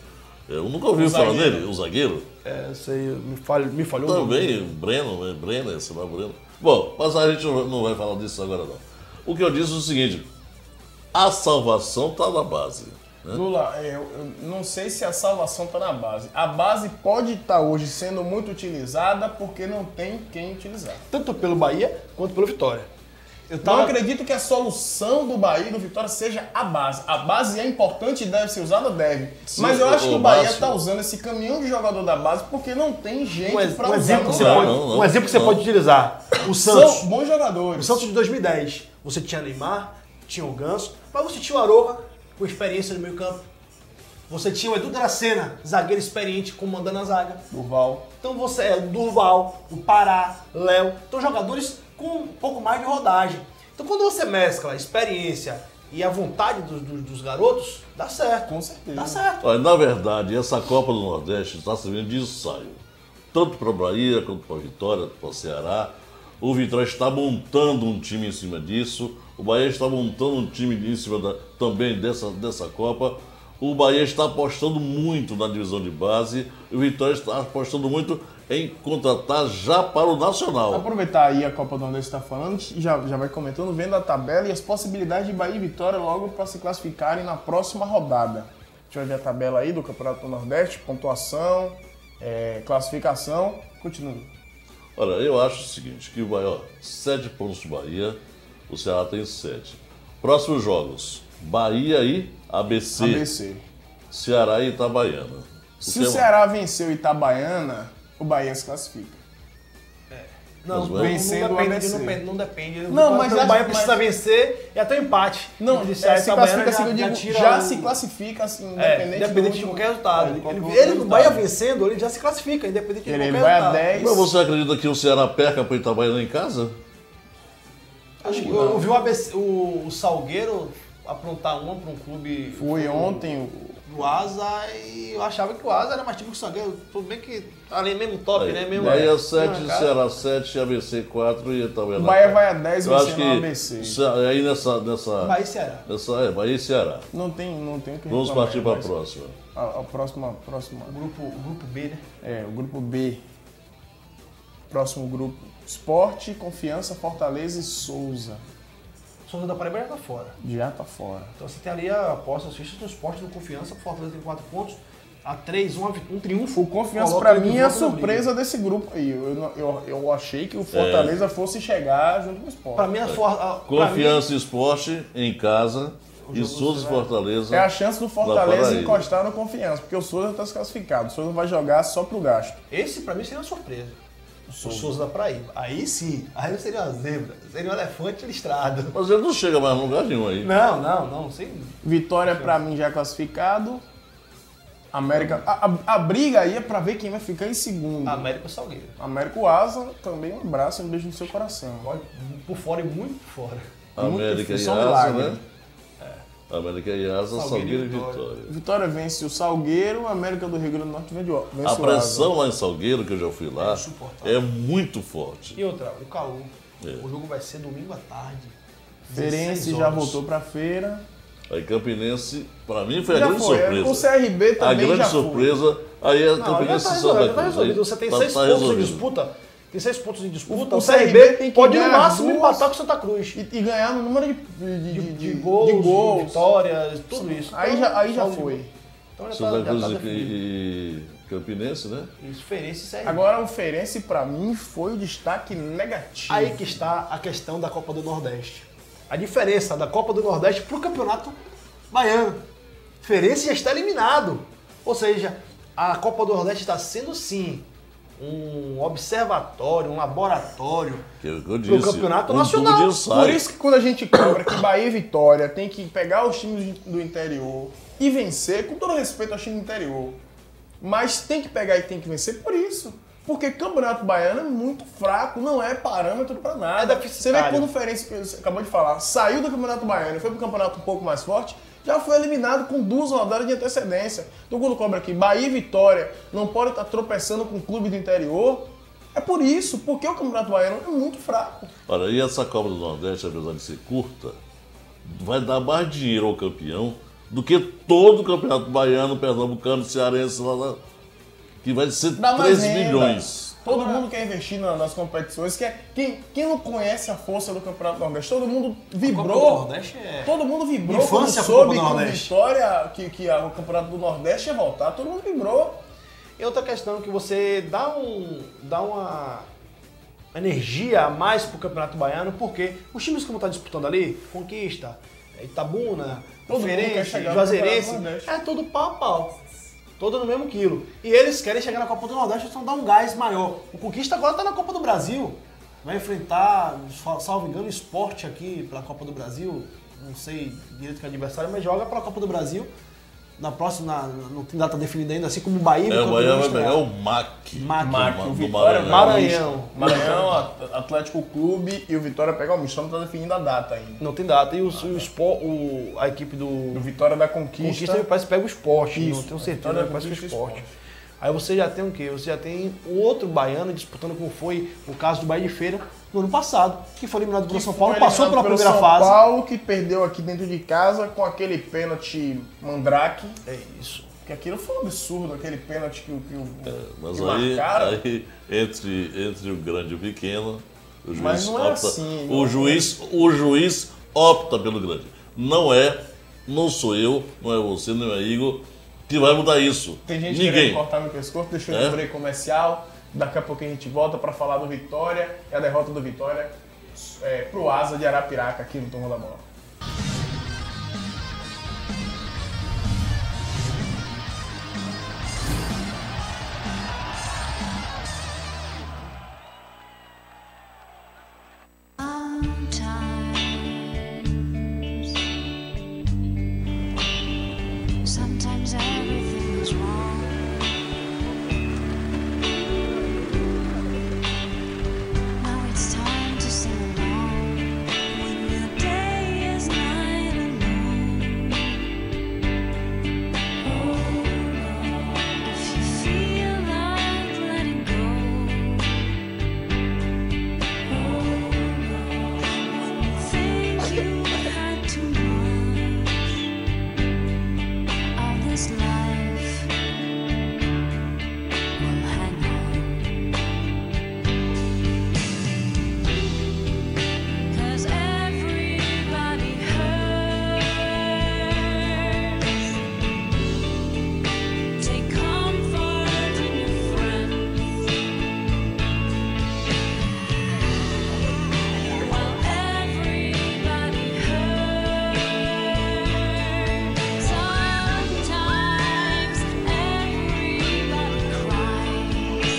eu nunca ouvi O falar zagueiro. nele, o zagueiro. Sei, me falhou. Também, Breno, sei lá, Breno. Bom, mas a gente não vai falar disso agora não. O que eu disse é o seguinte, a salvação está na base. Né? Lula, eu não sei se a salvação está na base. A base pode estar hoje sendo muito utilizada porque não tem quem utilizar. Tanto pelo Bahia quanto pelo Vitória. Não acredito que a solução do Bahia e do Vitória seja a base. A base é importante e deve ser usada, deve. Sim, Mas eu acho que o Bahia Márcio. está usando esse caminhão de jogador da base porque não tem gente para Um usar exemplo no que você lugar. pode, um exemplo que você pode utilizar. O Santos. São bons jogadores. O Santos de 2010. Você tinha Neymar, tinha o Ganso, mas você tinha o Aroca, com experiência no meio campo. Você tinha o Edu Dracena, zagueiro experiente, comandando a zaga. Durval. Então você é o Durval, o Pará, Léo. Então jogadores com um pouco mais de rodagem. Então quando você mescla a experiência e a vontade dos garotos, dá certo. Com certeza. Dá certo. Olha, na verdade, essa Copa do Nordeste está servindo de ensaio. Tanto para a Bahia, quanto para a Vitória, para o Ceará. O Vitória está montando um time em cima disso. O Bahia está montando um time em cima também dessa Copa. O Bahia está apostando muito na divisão de base. E o Vitória está apostando muito em contratar já para o Nacional. Aproveitar aí a Copa do Nordeste está falando, já vai comentando, vendo a tabela e as possibilidades de Bahia e Vitória logo para se classificarem na próxima rodada. A gente vai ver a tabela aí do Campeonato do Nordeste, pontuação, classificação. Continua. Olha, eu acho o seguinte, que o Bahia, 7 pontos do Bahia, o Ceará tem 7. Próximos jogos, Bahia e ABC. Ceará e Itabaiana. Se o Ceará venceu Itabaiana, o Bahia se classifica. Não, vencendo o ABC. Não depende. Não, mas o Bahia precisa vencer e até um empate. Não, Ele se sai Itabaiana, classifica, assim, eu digo, se classifica assim, independente de qualquer resultado. Qualquer O Bahia vencendo, ele já se classifica, independente de Ele qualquer vai resultado. a 10. Mas você acredita que o Ceará perca para o Itabaiana em casa? Acho que eu vi o Salgueiro aprontar uma para um clube. Foi ontem o Asa, e eu achava que o Asa era mais tipo que o Salgueiro. Tudo bem que ali mesmo top, Aí, né? Mesmo, Bahia 7, Ceará 7, ABC 4 e Itabaiana. O Bahia vai a 10 Eu acho vencendo o ABC. que aí nessa Bahia e Ceará. Bahia e Ceará. Não tem o que reclamar. Vamos partir para a mas próxima. A próxima. O grupo B, né? O grupo B. Próximo grupo. Sport, Confiança, Fortaleza e Souza. Souza da Paraíba já tá fora. Já tá fora. Então você tem ali a aposta, as fichas do Esporte, do Confiança, o Fortaleza tem 4 pontos, a 3, um triunfo. O Confiança, coloca pra ele de mim, é a volta na surpresa desse grupo aí. Eu achei que o Fortaleza fosse chegar junto com o Sport. Pra mim, Confiança e Esporte em casa e Souza e Fortaleza. É a chance do na Fortaleza Paraíba. encostar no Confiança, porque o Souza tá se classificado. O Souza vai jogar só pro gasto. esse pra mim seria uma surpresa. O Souza da Paraíba. Aí sim, aí não seria uma zebra, seria um elefante listrado. Mas ele não chega mais em lugar nenhum aí. Não, sem... Vitória, pra mim, já é classificado. América. A briga aí é pra ver quem vai ficar em segundo. América e Salgueiro. América, o Asa, também um abraço e um beijo no seu coração. Olha, por fora e muito por fora. América e difícil, Asa, milagre. né? América e Asa, Salgueiro e Vitória. Vitória vence o Salgueiro, América do Rio Grande do Norte vence A o Asa. pressão lá em Salgueiro, que eu já fui lá, insuportável. é muito forte. E outra, o Caú. É. O jogo vai ser domingo à tarde. Feirense 16 já horas. voltou pra feira. Aí Campinense, pra mim, foi a Já grande foi. surpresa. O CRB A também grande já foi. surpresa, aí é Não, Campinense já e tá Santa resolvido, tá Cruz. resolvido. Aí Você tem tá- 6 tá pontos em resolvido. disputa. Tem 6 pontos em disputa. O O CRB CRB tem que pode no ganhar máximo duas empatar com o Santa Cruz. E ganhar no número De de gols, gols. de vitórias, tudo isso. Aí Então, já só foi. Então já Santa tá Cruz definido. e Campinense, né? Isso, Feirense e CRB. Agora o Feirense, pra mim, foi o destaque negativo. Aí que está a questão da Copa do Nordeste. A diferença da Copa do Nordeste pro Campeonato Baiano. Feirense já está eliminado. Ou seja, a Copa do Nordeste está sendo, sim, um observatório, um laboratório Que é o que eu pro disse. Campeonato um Nacional. tubo de ensaio. Por isso que quando a gente cobra que Bahia e Vitória tem que pegar os times do interior e vencer, com todo respeito ao time do interior, Mas tem que pegar e tem que vencer por isso. Porque Campeonato Baiano é muito fraco, não é parâmetro pra nada. Você vê que quando o Feirense, que você acabou de falar, saiu do Campeonato Baiano e foi pro campeonato um pouco mais forte, já foi eliminado com 2 rodadas de antecedência. Então quando cobra aqui, Bahia e Vitória não pode estar tropeçando com o clube do interior, é por isso, porque o Campeonato Baiano é muito fraco. Olha, e essa Copa do Nordeste, apesar de ser curta, vai dar mais dinheiro ao campeão do que todo o Campeonato Baiano, Pernambucano, Cearense, que vai ser 3 milhões. Todo mundo quer investir nas competições. Quem não conhece a força do Campeonato Nordeste, todo mundo vibrou. Todo mundo vibrou quando soube que o Vitória, que o Campeonato do Nordeste ia voltar. Todo mundo vibrou. E outra questão que você dá uma energia a mais pro Campeonato Baiano, porque os times que vão estar disputando ali, Conquista, Itabuna, Feirense, Juazeirense, é tudo pau a pau. Todo no mesmo quilo. E eles querem chegar na Copa do Nordeste, então dar um gás maior. O Conquista agora está na Copa do Brasil. Vai enfrentar, salvo engano, o Sport aqui pela Copa do Brasil. Não sei direito que é adversário, mas joga pela Copa do Brasil. Na próxima, não tem data definida ainda, assim como o Bahia. O Bahia vai pegar o MAC. O Vitória, Maranhão, Atlético Clube e o Vitória pegar o misto. Só não está definindo a data ainda. Não tem data. E a equipe do Vitória da Conquista parece que pega o Sport. Isso, não tenho certeza, parece que é o Sport. Aí você já tem o quê? Você já tem o outro baiano disputando, como foi o caso do Bahia de Feira no ano passado, que foi eliminado pelo São Paulo, passou pela primeira fase. São Paulo que perdeu aqui dentro de casa com aquele pênalti Mandrake. É isso. Que aquilo foi um absurdo, aquele pênalti mas que aí, marcaram. Aí entre o grande e o pequeno, o juiz mas não opta. É assim, o juiz opta pelo grande. Não sou eu, não é você, não é Igor, que vai mudar isso. Tem gente Ninguém. querendo cortar meu pescoço, deixa eu break comercial. Daqui a pouco a gente volta para falar do Vitória e a derrota do Vitória pro Asa de Arapiraca aqui no Turma da Bola. Sometimes everything is wrong. Now it's time to sing along. When your day is night alone. If you feel like letting go. When you think you had too much of this life, well, hang on. 'Cause everybody hurts. Take comfort in your friends. Well, everybody hurts. Sometimes everybody cries.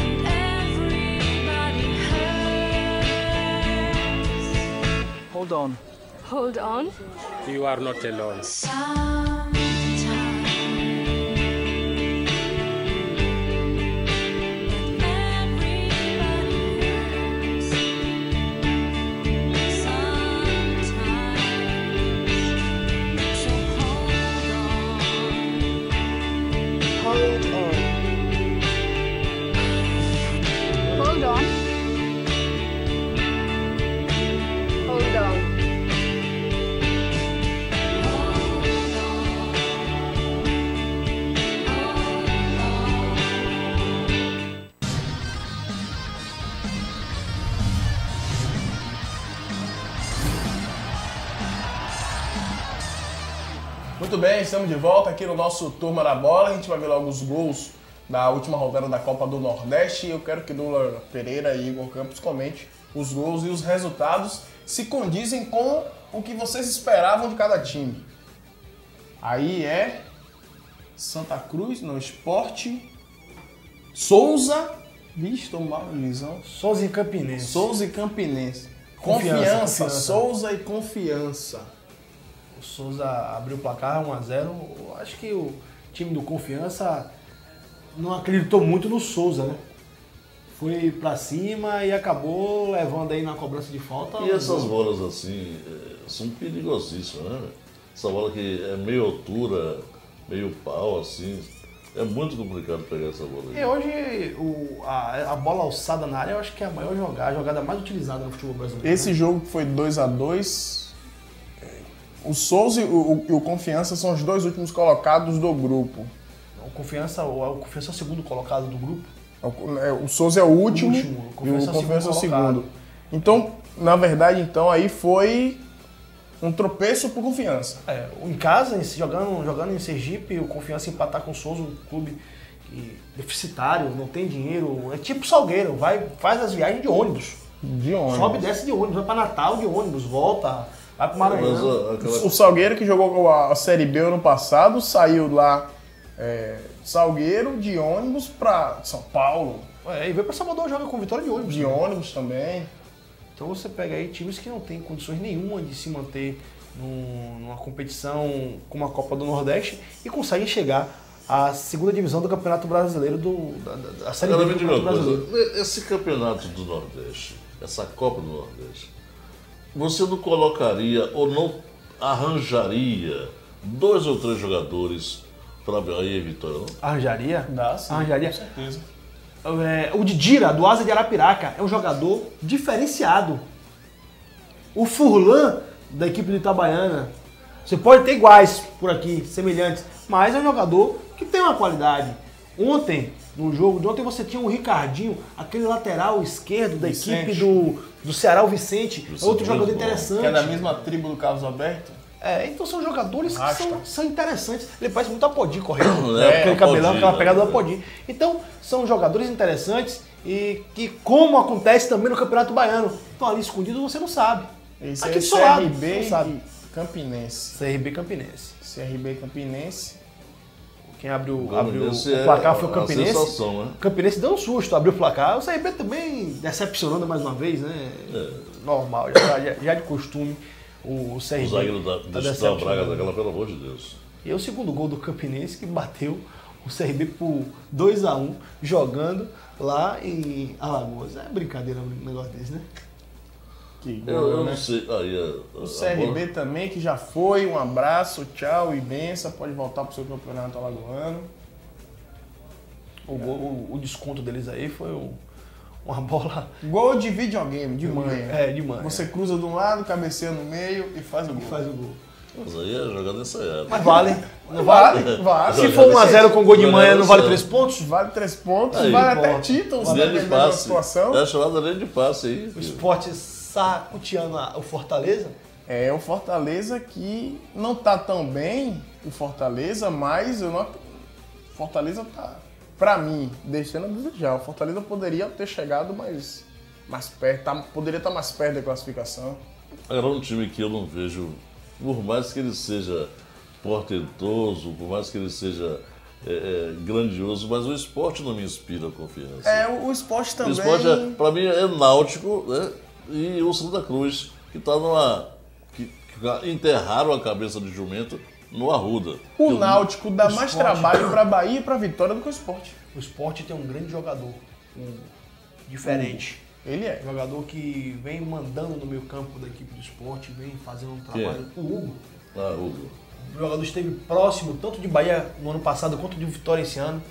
And everybody hurts. Hold on. Hold on. You are not alone. Sometimes everybody hurts. Sometimes, so hold on. Hold on. Hold on. Hold on. Muito bem, estamos de volta aqui no nosso Turma da Bola. A gente vai ver logo os gols da última rodada da Copa do Nordeste. E eu quero que Dula Pereira e Igor Campos comente os gols e os resultados se condizem com o que vocês esperavam de cada time. Aí é Santa Cruz, no Sport, Souza, vixe, tô mal de visão. Souza e Campinense. Souza e Campinense. Confiança. Souza e Confiança. O Souza abriu o placar 1 a 0. Eu acho que o time do Confiança não acreditou muito no Souza, né? Foi pra cima e acabou levando aí na cobrança de falta. E essas bolas assim são perigosíssimas, né? Essa bola que é meio altura, meio pau, assim. É muito complicado pegar essa bola aí. E hoje a bola alçada na área eu acho que é a maior jogada, a jogada mais utilizada no futebol brasileiro. Esse jogo que foi 2 a 2, o Souza e o Confiança são os dois últimos colocados do grupo. O Confiança é o segundo colocado do grupo. O Souza é o último, O e o Confiança é o segundo. colocado. Então, na verdade, aí foi um tropeço pro Confiança. Em casa, jogando em Sergipe, o Confiança empatar com o Souza, um clube deficitário, não tem dinheiro. É tipo Salgueiro, faz as viagens de ônibus. De ônibus. Sobe e desce de ônibus, vai pra Natal de ônibus, volta, vai pro Maranhão. O Salgueiro, que jogou a Série B ano passado, saiu lá Salgueiro de ônibus pra São Paulo. E veio pra Salvador, joga com Vitória de ônibus. De ônibus também. Então você pega aí times que não têm condições nenhuma de se manter numa competição como a Copa do Nordeste e conseguem chegar à segunda divisão do Campeonato Brasileiro, da Série B do Campeonato Brasileiro. Esse Campeonato do Nordeste, essa Copa do Nordeste, você não colocaria ou não arranjaria 2 ou 3 jogadores para Bahia e Vitória, não? Arranjaria? Dá, sim. Arranjaria? Com certeza. O Didira, do Asa de Arapiraca, é um jogador diferenciado. O Furlan, da equipe do Itabaiana, você pode ter iguais por aqui, semelhantes, mas é um jogador que tem uma qualidade. Ontem, no jogo de ontem, você tinha o Ricardinho, aquele lateral esquerdo da equipe do Ceará, o Vicente, é outro jogador interessante. Que é da mesma tribo do Carlos Alberto. Então são jogadores que Rasta. são interessantes. Ele parece muito Apodi correndo, É, aquele cabelão, Apodi, aquela pegada do né? Apodi. Então, são jogadores interessantes e que, como acontece também no Campeonato Baiano, estão ali escondidos, você não sabe. Esse Aqui é do seu lado, CRB você não sabe. e Campinense. CRB Campinense. CRB Campinense. Quem abriu o Campinense placar foi o a Campinense. sensação, né? O Campinense deu um susto, abriu o placar. O CRB também decepcionando mais uma vez, né? Normal, já de costume. O CRB O zagueiro tá da decepcionando. Braga daquela, pelo amor de Deus. E é o segundo gol do Campinense que bateu o CRB por 2 a 1 jogando lá em Alagoas. É brincadeira um negócio desse, né? Que Eu gol, não né? sei. O CRB também, que já foi. Um abraço, tchau e benção. Pode voltar pro seu campeonato alagoano. O desconto deles aí foi uma bola. Gol de videogame, de manha. De manha. Você cruza de um lado, cabeceia no meio e faz o gol. Faz o gol. Mas aí é jogada ensaiada. Mas vale. Não vale? Vale. Se for 1 a 0 com gol de manha, não vale 3 pontos? Vale 3 pontos, Aí, vale até importa. título, se Linha de dependendo da passe. situação. É chamada linha de passe aí. O filho. Sport sacuteando o Fortaleza. É o Fortaleza que não tá tão bem, o Fortaleza, mas o Fortaleza tá, pra mim, deixando a desejar. O Fortaleza poderia ter chegado mais perto, poderia estar mais perto da classificação. Agora, um time que eu não vejo, por mais que ele seja portentoso, por mais que ele seja grandioso, mas o esporte não me inspira confiança. O esporte também. O esporte, pra mim, é Náutico, né? E o Santa Cruz, que tá que enterraram a cabeça de jumento no Arruda. O Náutico dá o mais Sport- trabalho pra Bahia e pra Vitória do que o esporte. O Sport tem um grande jogador, diferente. Ele é. Um jogador que vem mandando no meio campo da equipe do Sport, vem fazendo um Quem é? trabalho. O Hugo. Ah, Hugo. O jogador esteve próximo tanto de Bahia no ano passado quanto de Vitória esse ano.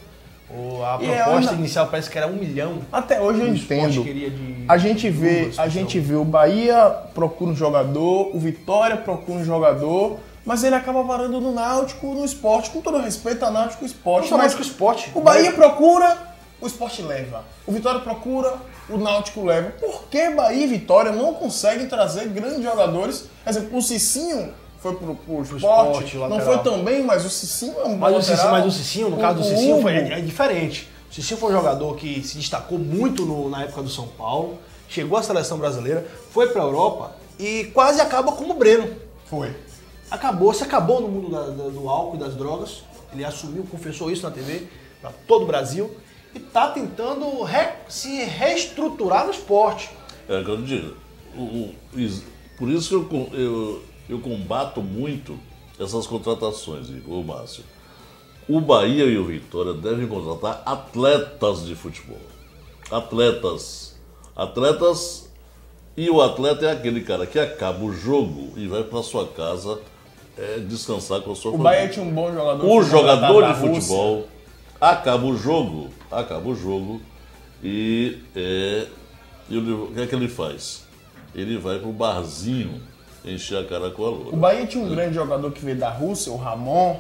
A E proposta ainda- inicial parece que era 1 milhão. Até hoje eu O Sport entendo. queria de A gente vê, luvas, o Bahia procura um jogador, o Vitória procura um jogador, mas ele acaba varando no Náutico, no Sport, com todo respeito a Náutico e Sport. Não só Mas mais que o Sport. o Bahia procura, o Sport leva. O Vitória procura, o Náutico leva. Por que Bahia e Vitória não conseguem trazer grandes jogadores? Por exemplo, o Cicinho foi pro Sport, Sport, não lateral. foi tão bem, mas o Cicinho é um bom Mas o lateral. Cicinho, no caso do O Cicinho, Hugo, é diferente. O Cicinho foi um jogador que se destacou muito na época do São Paulo, chegou à seleção brasileira, foi pra Europa e quase acaba como o Breno. Foi. Se acabou no mundo do álcool e das drogas. Ele assumiu, confessou isso na TV, para todo o Brasil, e tá tentando se reestruturar no esporte. É, que eu digo. Por isso que eu combato muito essas contratações, Igor, Márcio. O Bahia e o Vitória devem contratar atletas de futebol. Atletas. E o atleta é aquele cara que acaba o jogo e vai para sua casa descansar com a sua O família. Bahia tinha um bom jogador. O que jogador da de Rússia. futebol acaba o jogo e o que é que ele faz? Ele vai pro barzinho encher a cara com a O loura. Bahia tinha um grande jogador que veio da Rússia, o Ramon,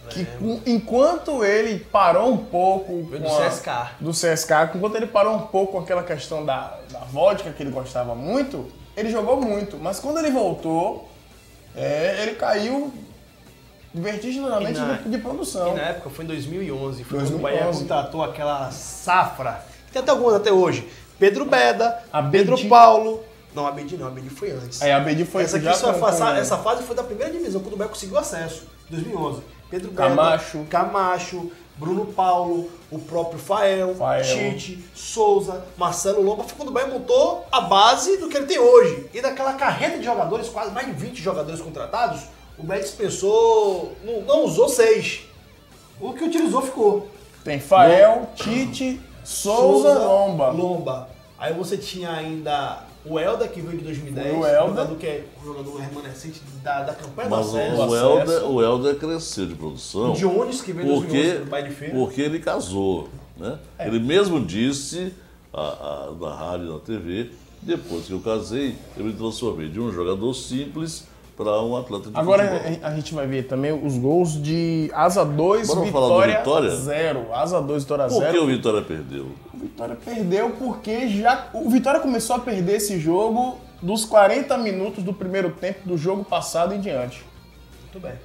que enquanto ele parou um pouco Veio com do CSKA. do CSKA, enquanto ele parou um pouco com aquela questão da vodka que ele gostava muito, ele jogou muito. Mas quando ele voltou, ele caiu vertiginosamente de produção. E na época foi em 2011, foi 2011. quando o Bahia contratou aquela safra. Tem até algumas até hoje. Pedro Beda, Abedi. Pedro Paulo. Não, Abedi não, Abedi foi antes. Aí a Abedi foi essa, aqui já só com- essa fase foi da primeira divisão, quando o Bahia conseguiu acesso, 2011. Pedro Beda, Camacho, Bruno Paulo, o próprio Fael, Tite, Souza, Marcelo Lomba. Foi quando o Bahia montou a base do que ele tem hoje. E daquela carreta de jogadores, quase mais de 20 jogadores contratados, o Bahia dispensou, não usou 6. O que utilizou ficou. Tem Fael, Tite, Souza, Lomba. Aí você tinha ainda o Helder, que veio de 2010. O Helder. Jogador que é um jogador remanescente da campanha Mas do acesso. o Helder cresceu de produção. O Jones, que veio em 2011 do Bahia de Feira. Porque ele casou. Né? Ele mesmo disse na rádio e na TV, depois que eu casei, eu me transformei de um jogador simples para um atleta de Agora futebol. a gente vai ver também os gols de Asa 2, Bora falar do Vitória? 0. Asa 2, Vitória Por 0. que o Vitória perdeu? O Vitória perdeu porque o Vitória começou a perder esse jogo dos 40 minutos do primeiro tempo do jogo passado em diante. Muito bem.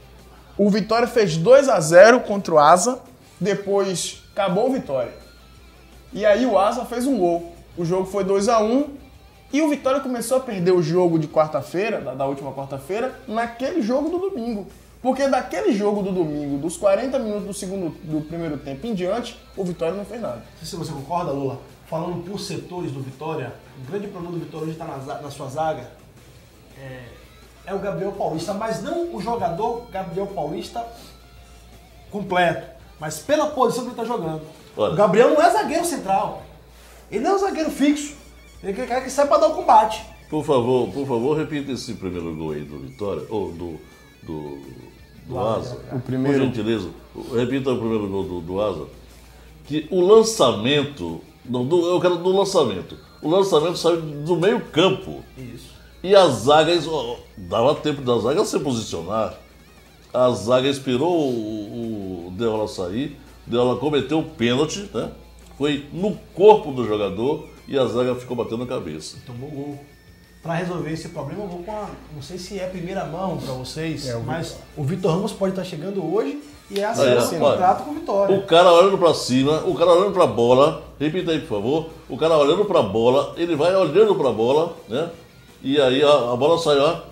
O Vitória fez 2-0 contra o Asa, depois acabou o Vitória. E aí o Asa fez um gol. O jogo foi 2-1 e o Vitória começou a perder o jogo de quarta-feira, da última quarta-feira, naquele jogo do domingo. Porque daquele jogo do domingo, dos 40 minutos do primeiro tempo em diante, o Vitória não fez nada. Não sei se você concorda, Lula. Falando por setores do Vitória, o grande problema do Vitória hoje está na sua zaga é o Gabriel Paulista, mas não o jogador Gabriel Paulista completo, mas pela posição que ele está jogando. Olha. O Gabriel não é zagueiro central. Ele não é um zagueiro fixo. Ele é aquele cara que sai para dar o combate. Por favor, repita esse primeiro gol aí do Vitória, ou do Asa. O primeiro. Por gentileza, repita o primeiro gol do Asa. Que o lançamento, eu quero do lançamento. O lançamento saiu do meio campo. Isso. E a zaga, dava tempo da zaga se posicionar. A zaga esperou o Deola sair, Deola cometeu o pênalti, né? Foi no corpo do jogador e a zaga ficou batendo a cabeça. Tomou gol. Para resolver esse problema, eu vou com não sei se é primeira mão para vocês, mas o Vitor Ramos pode estar chegando hoje e é assim esse contrato com o Vitória. O cara olhando pra cima, o cara olhando pra bola, repita aí por favor, o cara olhando pra bola, ele vai olhando pra bola, né? E aí a bola sai, ó.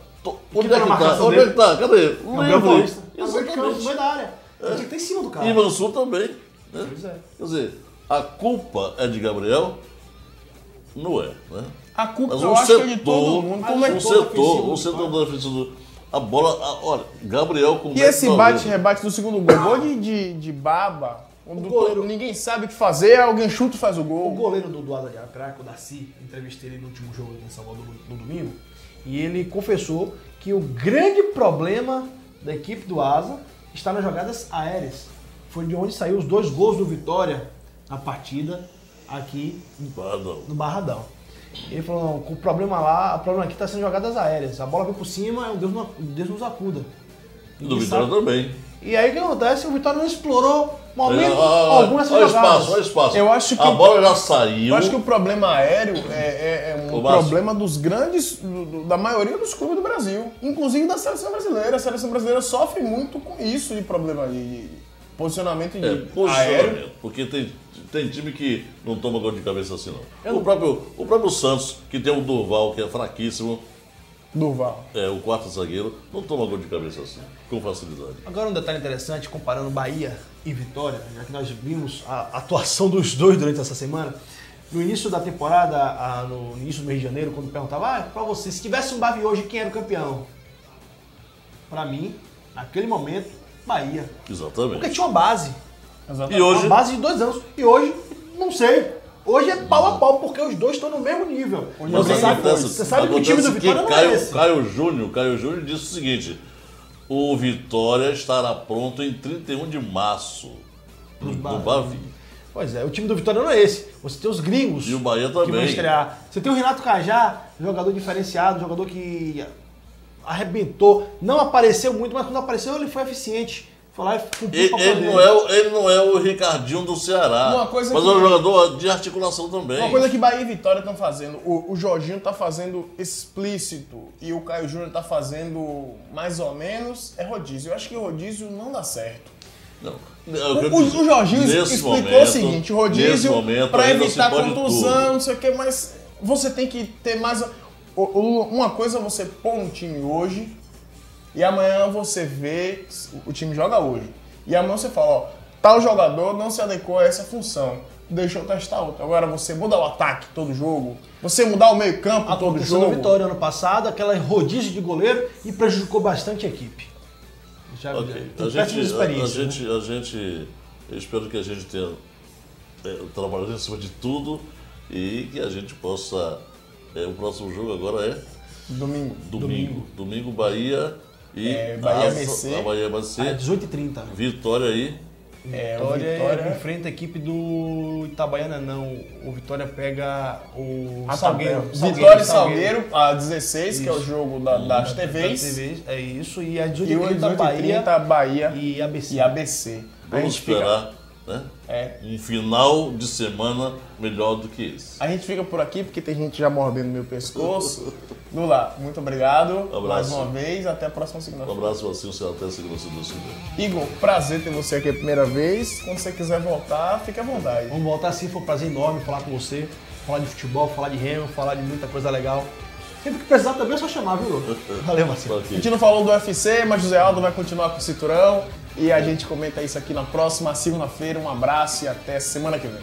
Onde é que tá? Onde é que tá? Cadê? Gabriel Paulista. Exatamente. No meio da área. Ele tinha que estar em cima do cara. Ivan Sul também. Né? Pois é. Quer dizer, a culpa é de Gabriel? Não é, né? A culpa Mas eu acho que é de todo mundo. Como é que o setor defensivo, a bola, olha, Gabriel com E esse bate-rebate do segundo gol, gol de baba, quando ninguém sabe o que fazer, alguém chuta e faz o gol. O goleiro do Asa de Arapiraca, o Darcy, entrevistei ele no último jogo em Salvador no domingo, e ele confessou que o grande problema da equipe do Asa está nas jogadas aéreas. Foi de onde saiu os 2 gols do Vitória na partida aqui no Barradão. Ele falou, não, o problema aqui está sendo jogadas aéreas. A bola vem por cima, Deus nos acuda. Do Vitória também. E aí o que acontece? O Vitória não explorou momento algum essas jogadas. Olha o espaço. Eu acho que a bola já saiu. Eu acho que o problema aéreo é um problema dos grandes, da maioria dos clubes do Brasil. Inclusive da seleção brasileira. A seleção brasileira sofre muito com isso de problema de posicionamento aéreo. Porque tem time que não toma gol de cabeça assim, não. O próprio Santos, que tem o Durval, que é fraquíssimo. Durval. O quarto zagueiro, não toma gol de cabeça assim, com facilidade. Agora um detalhe interessante, comparando Bahia e Vitória, já que nós vimos a atuação dos dois durante essa semana. No início da temporada, no início do mês de janeiro, quando perguntava, pra você, se tivesse um Bavi hoje, quem era o campeão? pra mim, naquele momento, Bahia. Exatamente. Porque tinha uma base. E hoje, Uma base de 2 anos. E hoje, não sei. Hoje é pau a pau, porque os dois estão no mesmo nível. mas Você sabe que o time do Vitória não é esse. Caio Júnior disse o seguinte: o Vitória estará pronto em 31 de março no Bavi. Pois é, o time do Vitória não é esse. Você tem os gringos. E o Bahia que vão também. estrear. Você tem o Renato Cajá, jogador diferenciado, jogador que arrebentou. Não apareceu muito, mas quando apareceu ele foi eficiente. Foi lá e cumpriu o papel Ele dele. não é o Ricardinho do Ceará. Uma coisa mas que- é um jogador de articulação também. Uma coisa que Bahia e Vitória estão fazendo, o Jorginho tá fazendo explícito e o Caio Júnior tá fazendo mais ou menos, é rodízio. Eu acho que o rodízio não dá certo. Não. O Jorginho explicou o seguinte, o rodízio para evitar contusão, não sei o que, mas você tem que ter mais... Uma coisa é você pôr um time hoje e amanhã você vê, o time joga hoje. E amanhã você fala, ó, tal jogador não se adequou a essa função, deixa eu testar outro. Agora você muda o ataque todo jogo, você mudar o meio campo todo Aconteceu no jogo. Vitória ano passado, aquela rodízio de goleiro e prejudicou bastante a equipe. Já Ok. tem péssimas experiências, né? Eu espero que a gente tenha trabalhado em cima de tudo e que a gente possa... o próximo jogo agora é domingo Bahia e Bahia ABC. a Bahia ABC. 18h30. Vitória aí. Vitória enfrenta a equipe do Itabaiana, não. O Vitória pega o Salgueiro. Vitória e Salgueiro, a 16, que é o jogo das TVs. É isso. E a E o 18h30 Bahia e ABC. e ABC. A Vamos gente fica... esperar um final de semana melhor do que esse. A gente fica por aqui porque tem gente já mordendo meu pescoço. Lula, muito obrigado mais uma vez. Até a próxima Um segunda-feira. abraço para você, até a segunda, se Deus quiser. Igor, prazer ter você aqui a primeira vez. Quando você quiser voltar, fique à vontade. Vamos voltar sim, foi um prazer enorme falar com você. Falar de futebol, falar de remo, falar de muita coisa legal. Sempre que precisar também é só chamar, viu, Lula? Valeu, Marcelo. A gente não falou do UFC, mas José Aldo vai continuar com o cinturão. E a gente comenta isso aqui na próxima segunda-feira. Um abraço e até semana que vem.